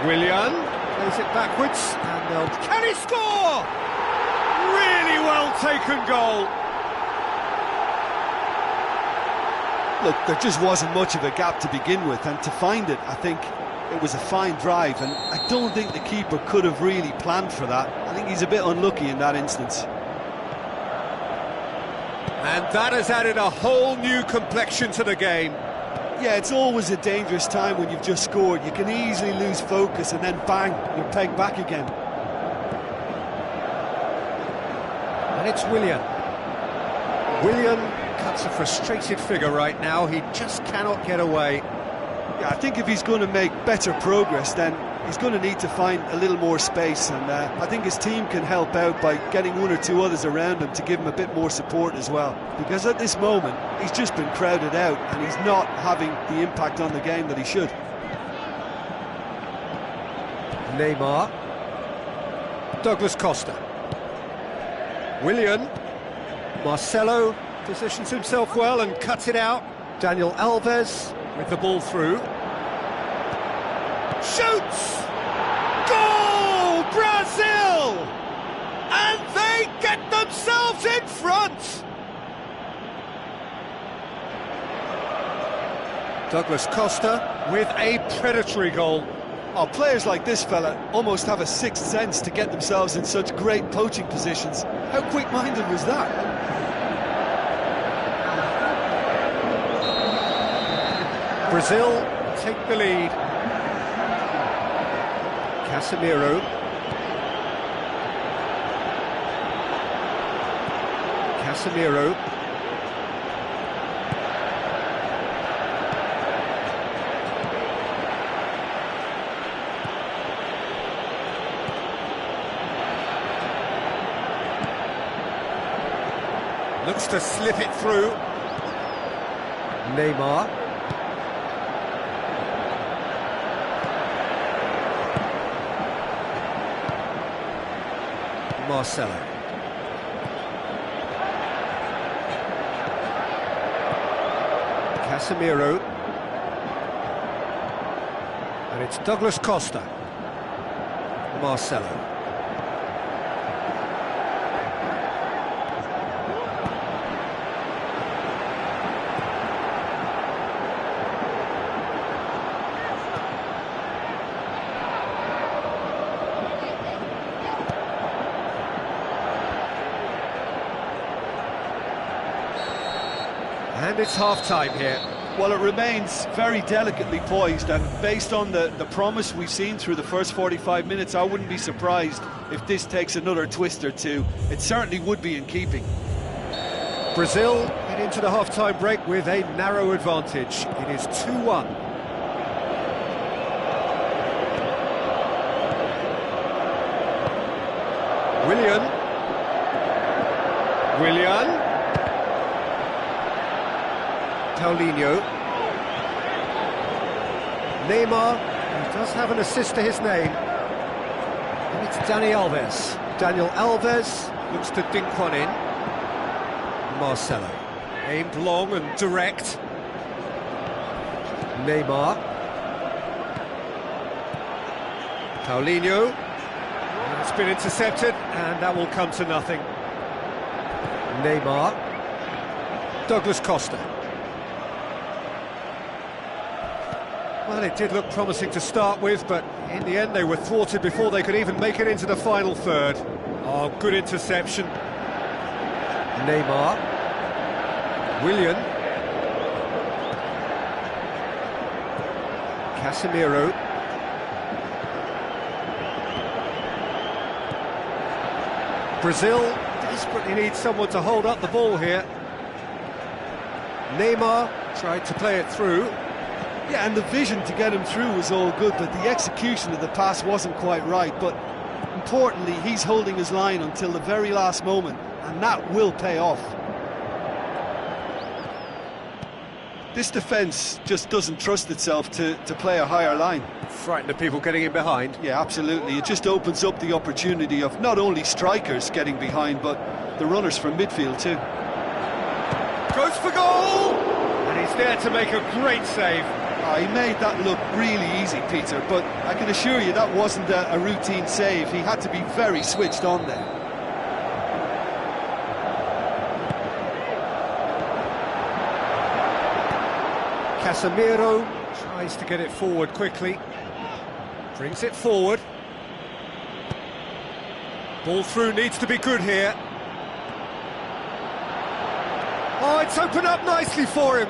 Speaker 1: Willian plays it backwards, and can he score? Really well taken goal.
Speaker 2: Look, there just wasn't much of a gap to begin with, and to find it, I think it was a fine drive, and I don't think the keeper could have really planned for that. I think he's a bit unlucky in that instance.
Speaker 1: And that has added a whole new complexion to the game.
Speaker 2: Yeah, it's always a dangerous time when you've just scored. You can easily lose focus and then bang, you're pegged back again.
Speaker 1: And it's Willian. Willian cuts a frustrated figure right now. He just cannot get away.
Speaker 2: Yeah, I think if he's going to make better progress, then he's going to need to find a little more space, and I think his team can help out by getting one or two others around him to give him a bit more support as well, because at this moment he's just been crowded out and he's not having the impact on the game that he should.
Speaker 1: Neymar. Douglas Costa. Willian. Marcelo positions himself well and cuts it out. Daniel Alves with the ball through. Shoots! Goal! Brazil! And they get themselves in front! Douglas Costa with a predatory goal.
Speaker 2: Oh, players like this fella almost have a sixth sense to get themselves in such great poaching positions. How quick-minded was that?
Speaker 1: Brazil take the lead. Casemiro. Casemiro. Looks to slip it through. Neymar. Marcelo. Casemiro. And it's Douglas Costa. Marcelo. And it's half-time here.
Speaker 2: Well, it remains very delicately poised, and based on the promise we've seen through the first 45 minutes, I wouldn't be surprised if this takes another twist or two. It certainly would be in keeping.
Speaker 1: Brazil head into the half-time break with a narrow advantage. It is 2-1. Willian. Paulinho. Neymar, he does have an assist to his name. And it's Dani Alves. Daniel Alves looks to dink one in. Marcelo. Aimed long and direct. Neymar. Paulinho. It's been intercepted, and that will come to nothing. Neymar. Douglas Costa. Well, it did look promising to start with, but in the end they were thwarted before they could even make it into the final third. Oh, good interception. Neymar. Willian. Casemiro. Brazil desperately needs someone to hold up the ball here. Neymar tried to play it through.
Speaker 2: Yeah, and the vision to get him through was all good, but the execution of the pass wasn't quite right. But importantly, he's holding his line until the very last moment, and that will pay off. This defence just doesn't trust itself to play a higher line.
Speaker 1: Frightened of people getting in behind.
Speaker 2: Yeah, absolutely. It just opens up the opportunity of not only strikers getting behind, but the runners from midfield too.
Speaker 1: Goes for goal! And he's there to make a great save.
Speaker 2: He made that look really easy, Peter, but I can assure you that wasn't a routine save. He had to be very switched on there.
Speaker 1: Casemiro tries to get it forward quickly. Brings it forward. Ball through needs to be good here. Oh, it's opened up nicely for him.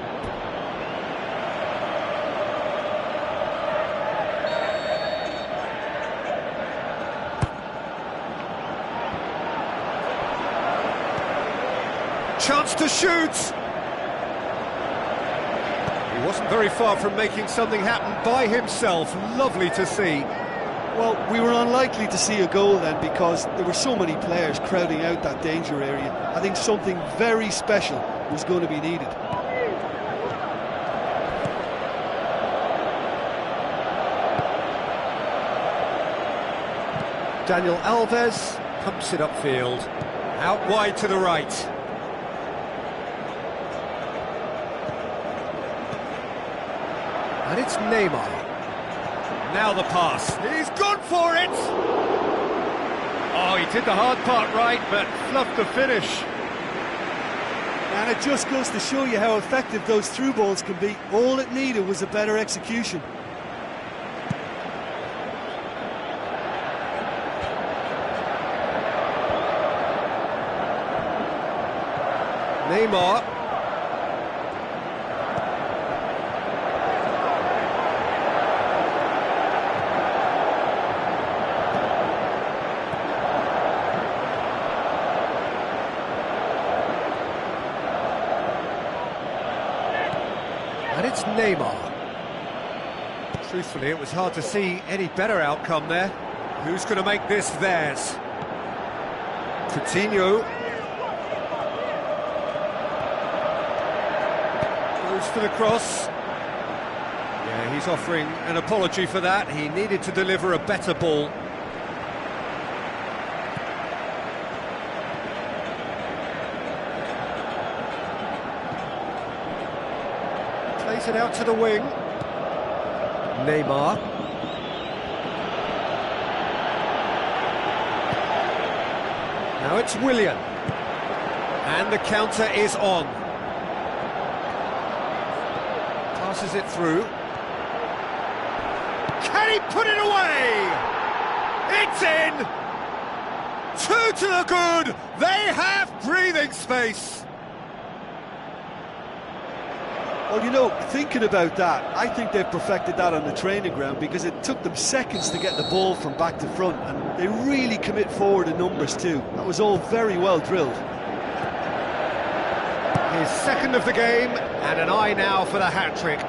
Speaker 1: Chance to shoot. He wasn't very far from making something happen by himself. Lovely to see.
Speaker 2: Well, we were unlikely to see a goal then because there were so many players crowding out that danger area. I think something very special was going to be needed.
Speaker 1: Daniel Alves pumps it upfield. Out wide to the right. And it's Neymar. Now the pass. He's gone for it! Oh, he did the hard part right, but fluffed the finish.
Speaker 2: And it just goes to show you how effective those through balls can be. All it needed was a better execution.
Speaker 1: Neymar. And it's Neymar. Truthfully, it was hard to see any better outcome there. Who's going to make this theirs? Coutinho. Goes for the cross. Yeah, he's offering an apology for that. He needed to deliver a better ball. Plays it out to the wing. Neymar. Now it's Willian. And the counter is on. Passes it through. Can he put it away? It's in! 2 to the good! They have breathing space!
Speaker 2: Well, you know, thinking about that, I think they've perfected that on the training ground because it took them seconds to get the ball from back to front, and they really commit forward in numbers too. That was all very well drilled.
Speaker 1: His second of the game, and an eye now for the hat-trick.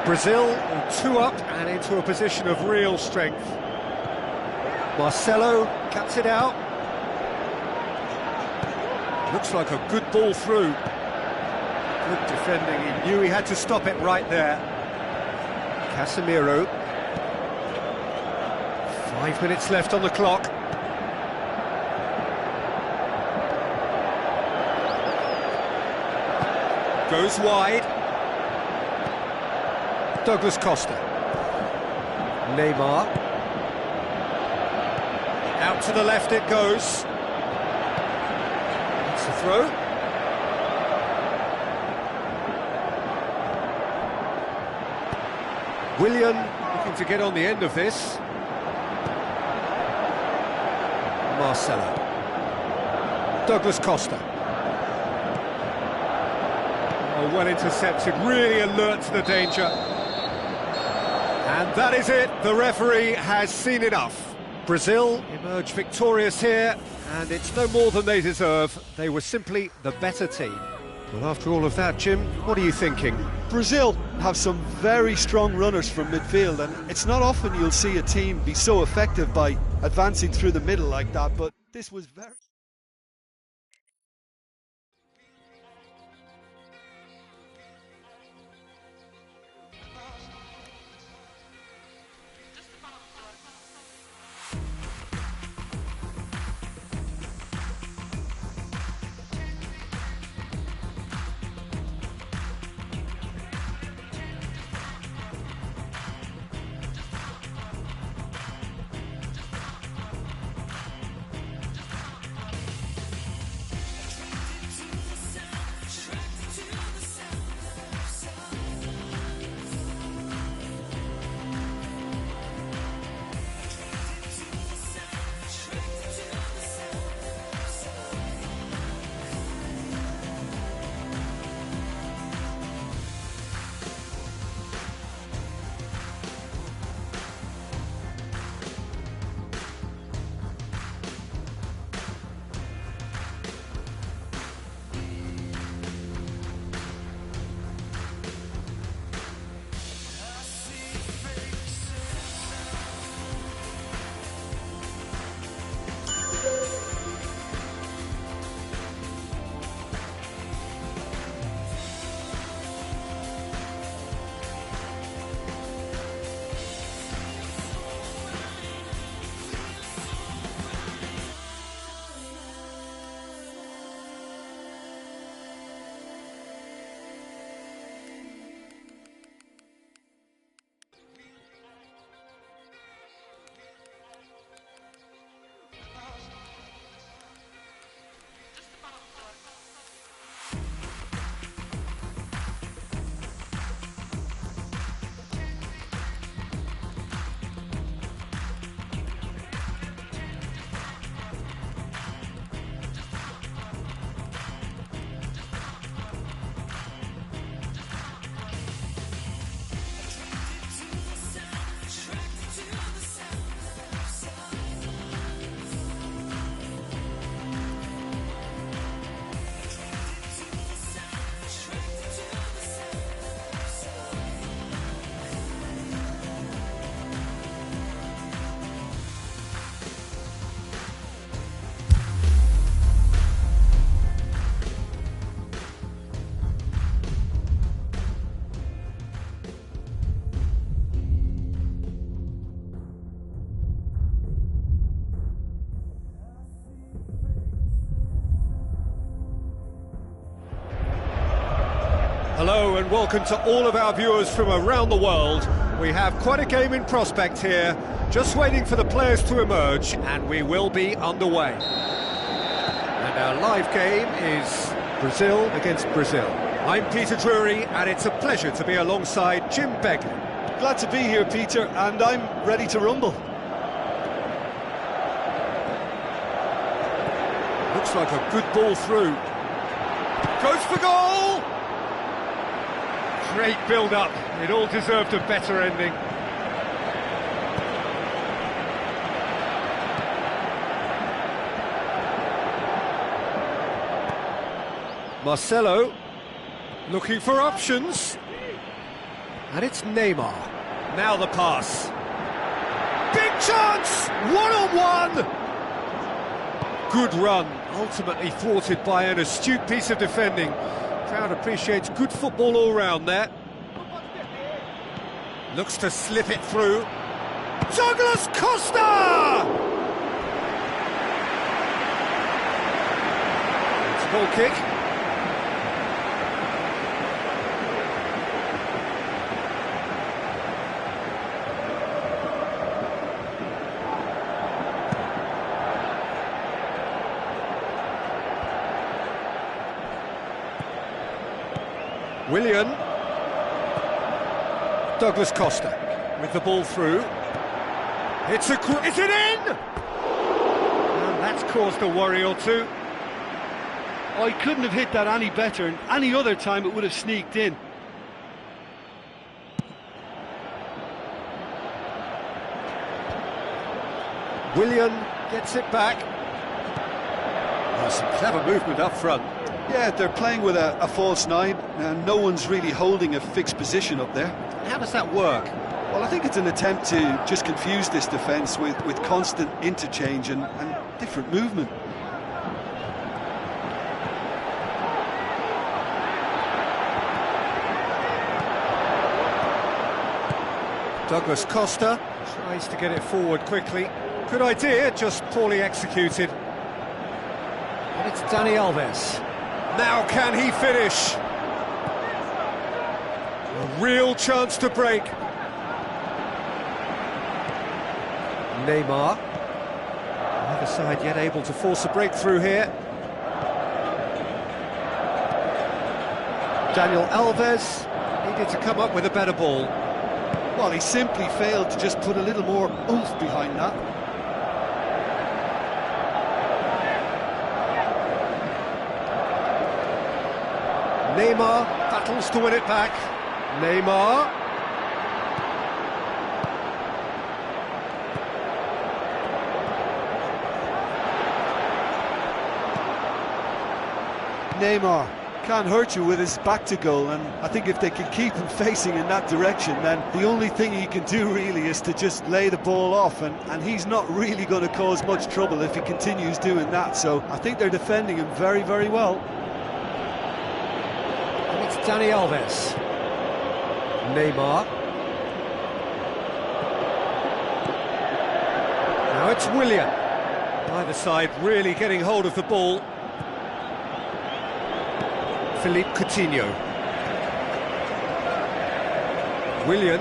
Speaker 1: Brazil all 2 up and into a position of real strength. Marcelo cuts it out. Looks like a good ball through. Good defending, he knew he had to stop it right there. Casemiro. 5 minutes left on the clock. Goes wide. Douglas Costa. Neymar. Out to the left it goes. It's a throw. Willian looking to get on the end of this. Marcelo. Douglas Costa. Oh, well intercepted, really alert to the danger. And that is it, the referee has seen enough. Brazil emerge victorious here, and it's no more than they deserve. They were simply the better team. Well, after all of that, Jim, what are you thinking?
Speaker 2: Brazil have some very strong runners from midfield, and it's not often you'll see a team be so effective by advancing through the middle like that, but this was very...
Speaker 1: Hello and welcome to all of our viewers from around the world. We have quite a game in prospect here, just waiting for the players to emerge, and we will be underway. And our live game is Brazil against Brazil. I'm Peter Drury, and it's a pleasure to be alongside Jim Begley.
Speaker 2: Glad to be here, Peter, and I'm ready to rumble.
Speaker 1: Looks like a good ball through. Goes for goal! Great build-up. It all deserved a better ending. Marcelo looking for options. And it's Neymar. Now the pass. Big chance! One-on-one! Good run, ultimately thwarted by an astute piece of defending. Crowd appreciates good football all round there. Looks to slip it through. Douglas Costa! It's a goal kick. Willian. Douglas Costa with the ball through. Is it in? And that's caused a worry or two.
Speaker 2: Oh, he couldn't have hit that any better, and any other time it would have sneaked in.
Speaker 1: Willian gets it back. Oh, some clever movement up front.
Speaker 2: Yeah, they're playing with a false nine, and no one's really holding a fixed position up there.
Speaker 1: How does that work?
Speaker 2: Well, I think it's an attempt to just confuse this defence with constant interchange and different movement.
Speaker 1: Douglas Costa tries to get it forward quickly. Good idea, just poorly executed. And it's Dani Alves. Now can he finish? A real chance to break. Neymar. Neither side yet able to force a breakthrough here. Daniel Alves needed to come up with a better ball.
Speaker 2: Well, he simply failed to just put a little more oomph behind that.
Speaker 1: Neymar battles to win it back. Neymar.
Speaker 2: Neymar can't hurt you with his back to goal, and I think if they can keep him facing in that direction, then the only thing he can do really is to just lay the ball off, and he's not really going to cause much trouble if he continues doing that. So I think they're defending him very, very well.
Speaker 1: Dani Alves. Neymar. Now it's Willian. Either side really getting hold of the ball. Philippe Coutinho. Willian.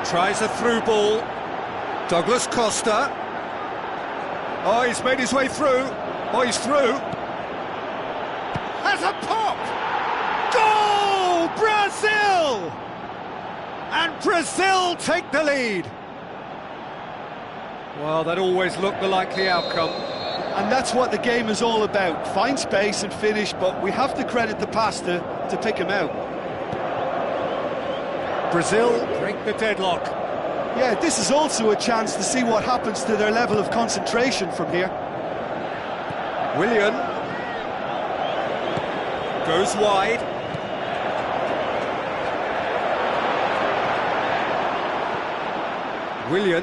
Speaker 1: Tries a through ball. Douglas Costa. Oh, he's made his way through. Oh, he's through. Has a pop! Goal! Brazil! And Brazil take the lead. Well, that always looked the likely outcome.
Speaker 2: And that's what the game is all about. Find space and finish, but we have to credit the pass to pick him out.
Speaker 1: Brazil break the deadlock.
Speaker 2: Yeah, this is also a chance to see what happens to their level of concentration from here.
Speaker 1: Willian. Goes wide. Willian.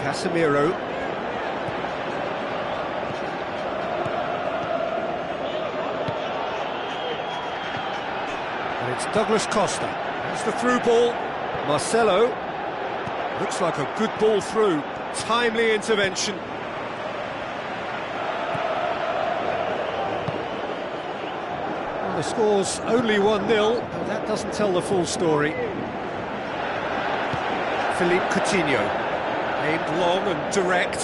Speaker 1: Casemiro. And it's Douglas Costa. That's the through ball. Marcelo. Looks like a good ball through. Timely intervention. The score's only 1-0, but that doesn't tell the full story. Philippe Coutinho, aimed long and direct.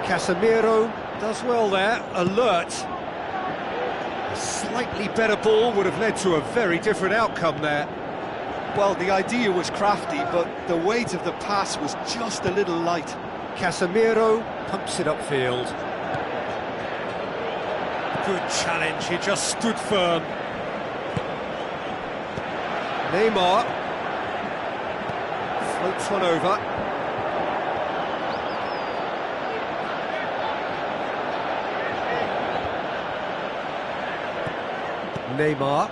Speaker 1: Casemiro does well there, alert. A slightly better ball would have led to a very different outcome there.
Speaker 2: Well, the idea was crafty, but the weight of the pass was just a little light.
Speaker 1: Casemiro pumps it upfield. Good challenge, he just stood firm. Neymar floats one over. Neymar.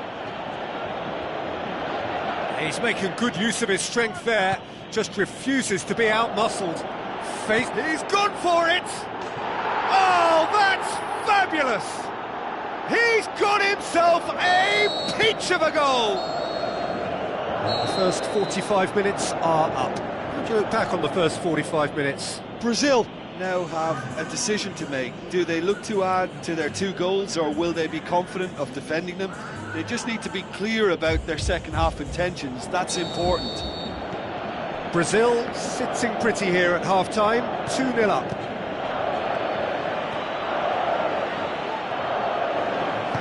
Speaker 1: He's making good use of his strength there, just refuses to be outmuscled. He's gone for it! Oh, that's fabulous! He's got himself a peach of a goal! The first 45 minutes are up. How do you look back on the first 45 minutes?
Speaker 2: Brazil now have a decision to make. Do they look to add to their 2 goals, or will they be confident of defending them? They just need to be clear about their second half intentions. That's important.
Speaker 1: Brazil sitting pretty here at half-time, 2-0 up.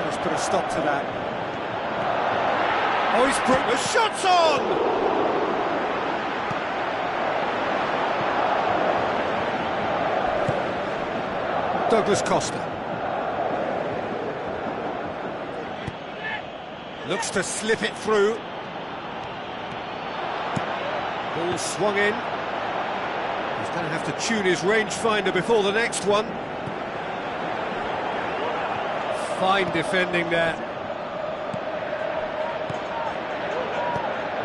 Speaker 1: Let's put a stop to that. Oh, he's put the shots on! Douglas Costa. Looks to slip it through. Ball swung in. He's going to have to tune his rangefinder before the next one. Fine defending there.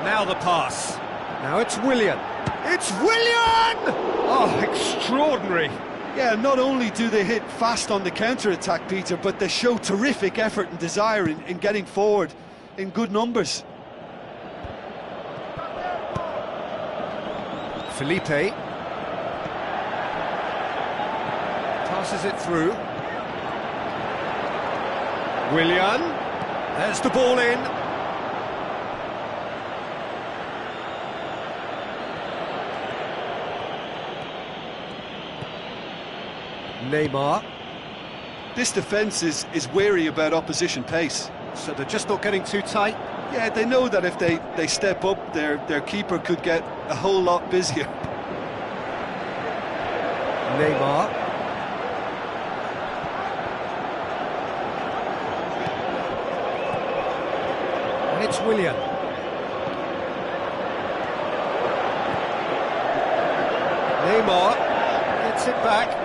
Speaker 1: Now the pass. Now it's Willian. It's Willian! Oh, extraordinary.
Speaker 2: Yeah, not only do they hit fast on the counter-attack, Peter, but they show terrific effort and desire in getting forward in good numbers.
Speaker 1: Felipe passes it through. Willian, there's the ball in. Neymar.
Speaker 2: This defence is wary about opposition pace.
Speaker 1: So they're just not getting too tight?
Speaker 2: Yeah, they know that if they step up, their keeper could get a whole lot busier.
Speaker 1: Neymar. And it's Willian. Neymar gets it back.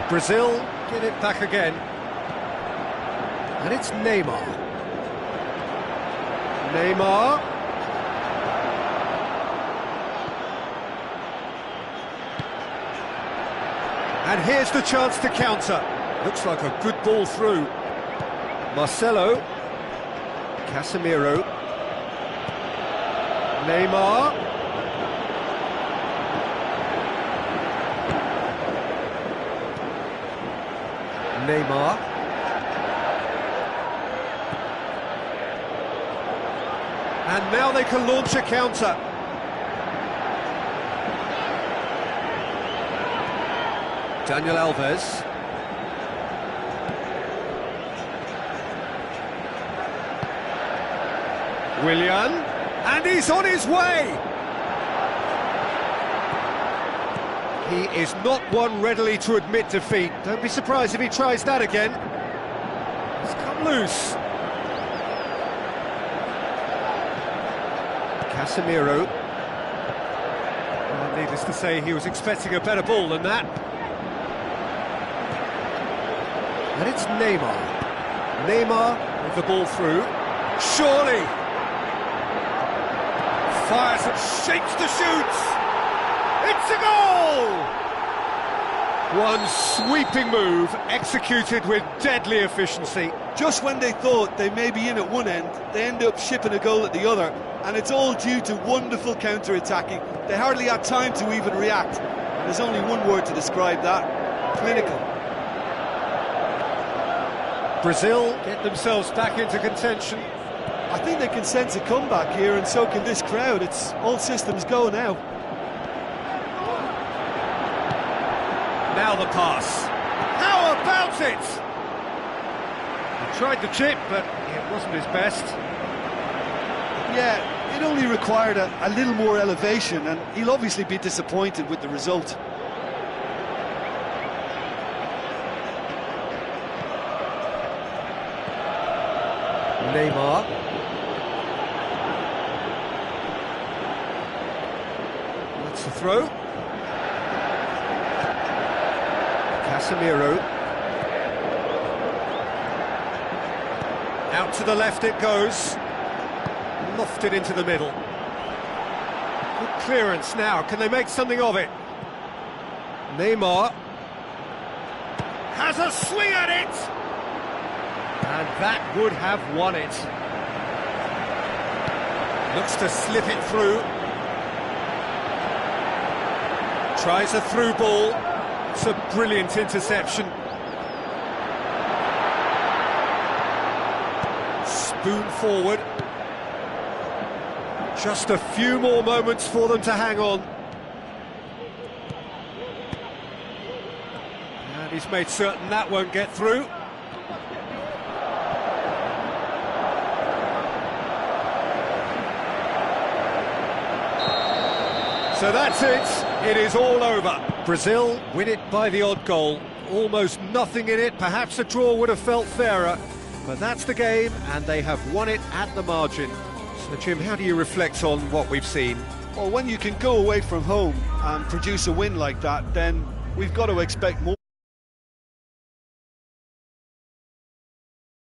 Speaker 1: Brazil get it back again. And it's Neymar. Neymar. And here's the chance to counter. Looks like a good ball through. Marcelo. Casemiro. Neymar. Neymar. And now they can launch a counter. Daniel Alves. Willian. And he's on his way! He is not one readily to admit defeat. Don't be surprised if he tries that again. He's come loose. Casemiro. Well, needless to say, he was expecting a better ball than that. And it's Neymar. Neymar with the ball through. Surely! Fires and shapes to shoot! It's a goal! One sweeping move, executed with deadly efficiency.
Speaker 2: Just when they thought they may be in at one end, they end up shipping a goal at the other, and it's all due to wonderful counter-attacking. They hardly had time to even react. There's only one word to describe that: clinical.
Speaker 1: Brazil get themselves back into contention.
Speaker 2: I think they can sense a comeback here, and so can this crowd. It's all systems go now.
Speaker 1: Now the pass. How about it? He tried the chip, but it wasn't his best.
Speaker 2: Yeah, it only required a little more elevation, and he'll obviously be disappointed with the result.
Speaker 1: Neymar. That's the throw. Casemiro. Out to the left it goes. Lofted into the middle. Good clearance now. Can they make something of it? Neymar has a swing at it! And that would have won it. Looks to slip it through. Tries a through ball. It's a brilliant interception. Spoon forward. Just a few more moments for them to hang on. And he's made certain that won't get through. So that's it. It is all over. Brazil win it by the odd goal. Almost nothing in it. Perhaps a draw would have felt fairer. But that's the game, and they have won it at the margin. So, Jim, how do you reflect on what we've seen?
Speaker 2: Well, when you can go away from home and produce a win like that, then we've got to expect more.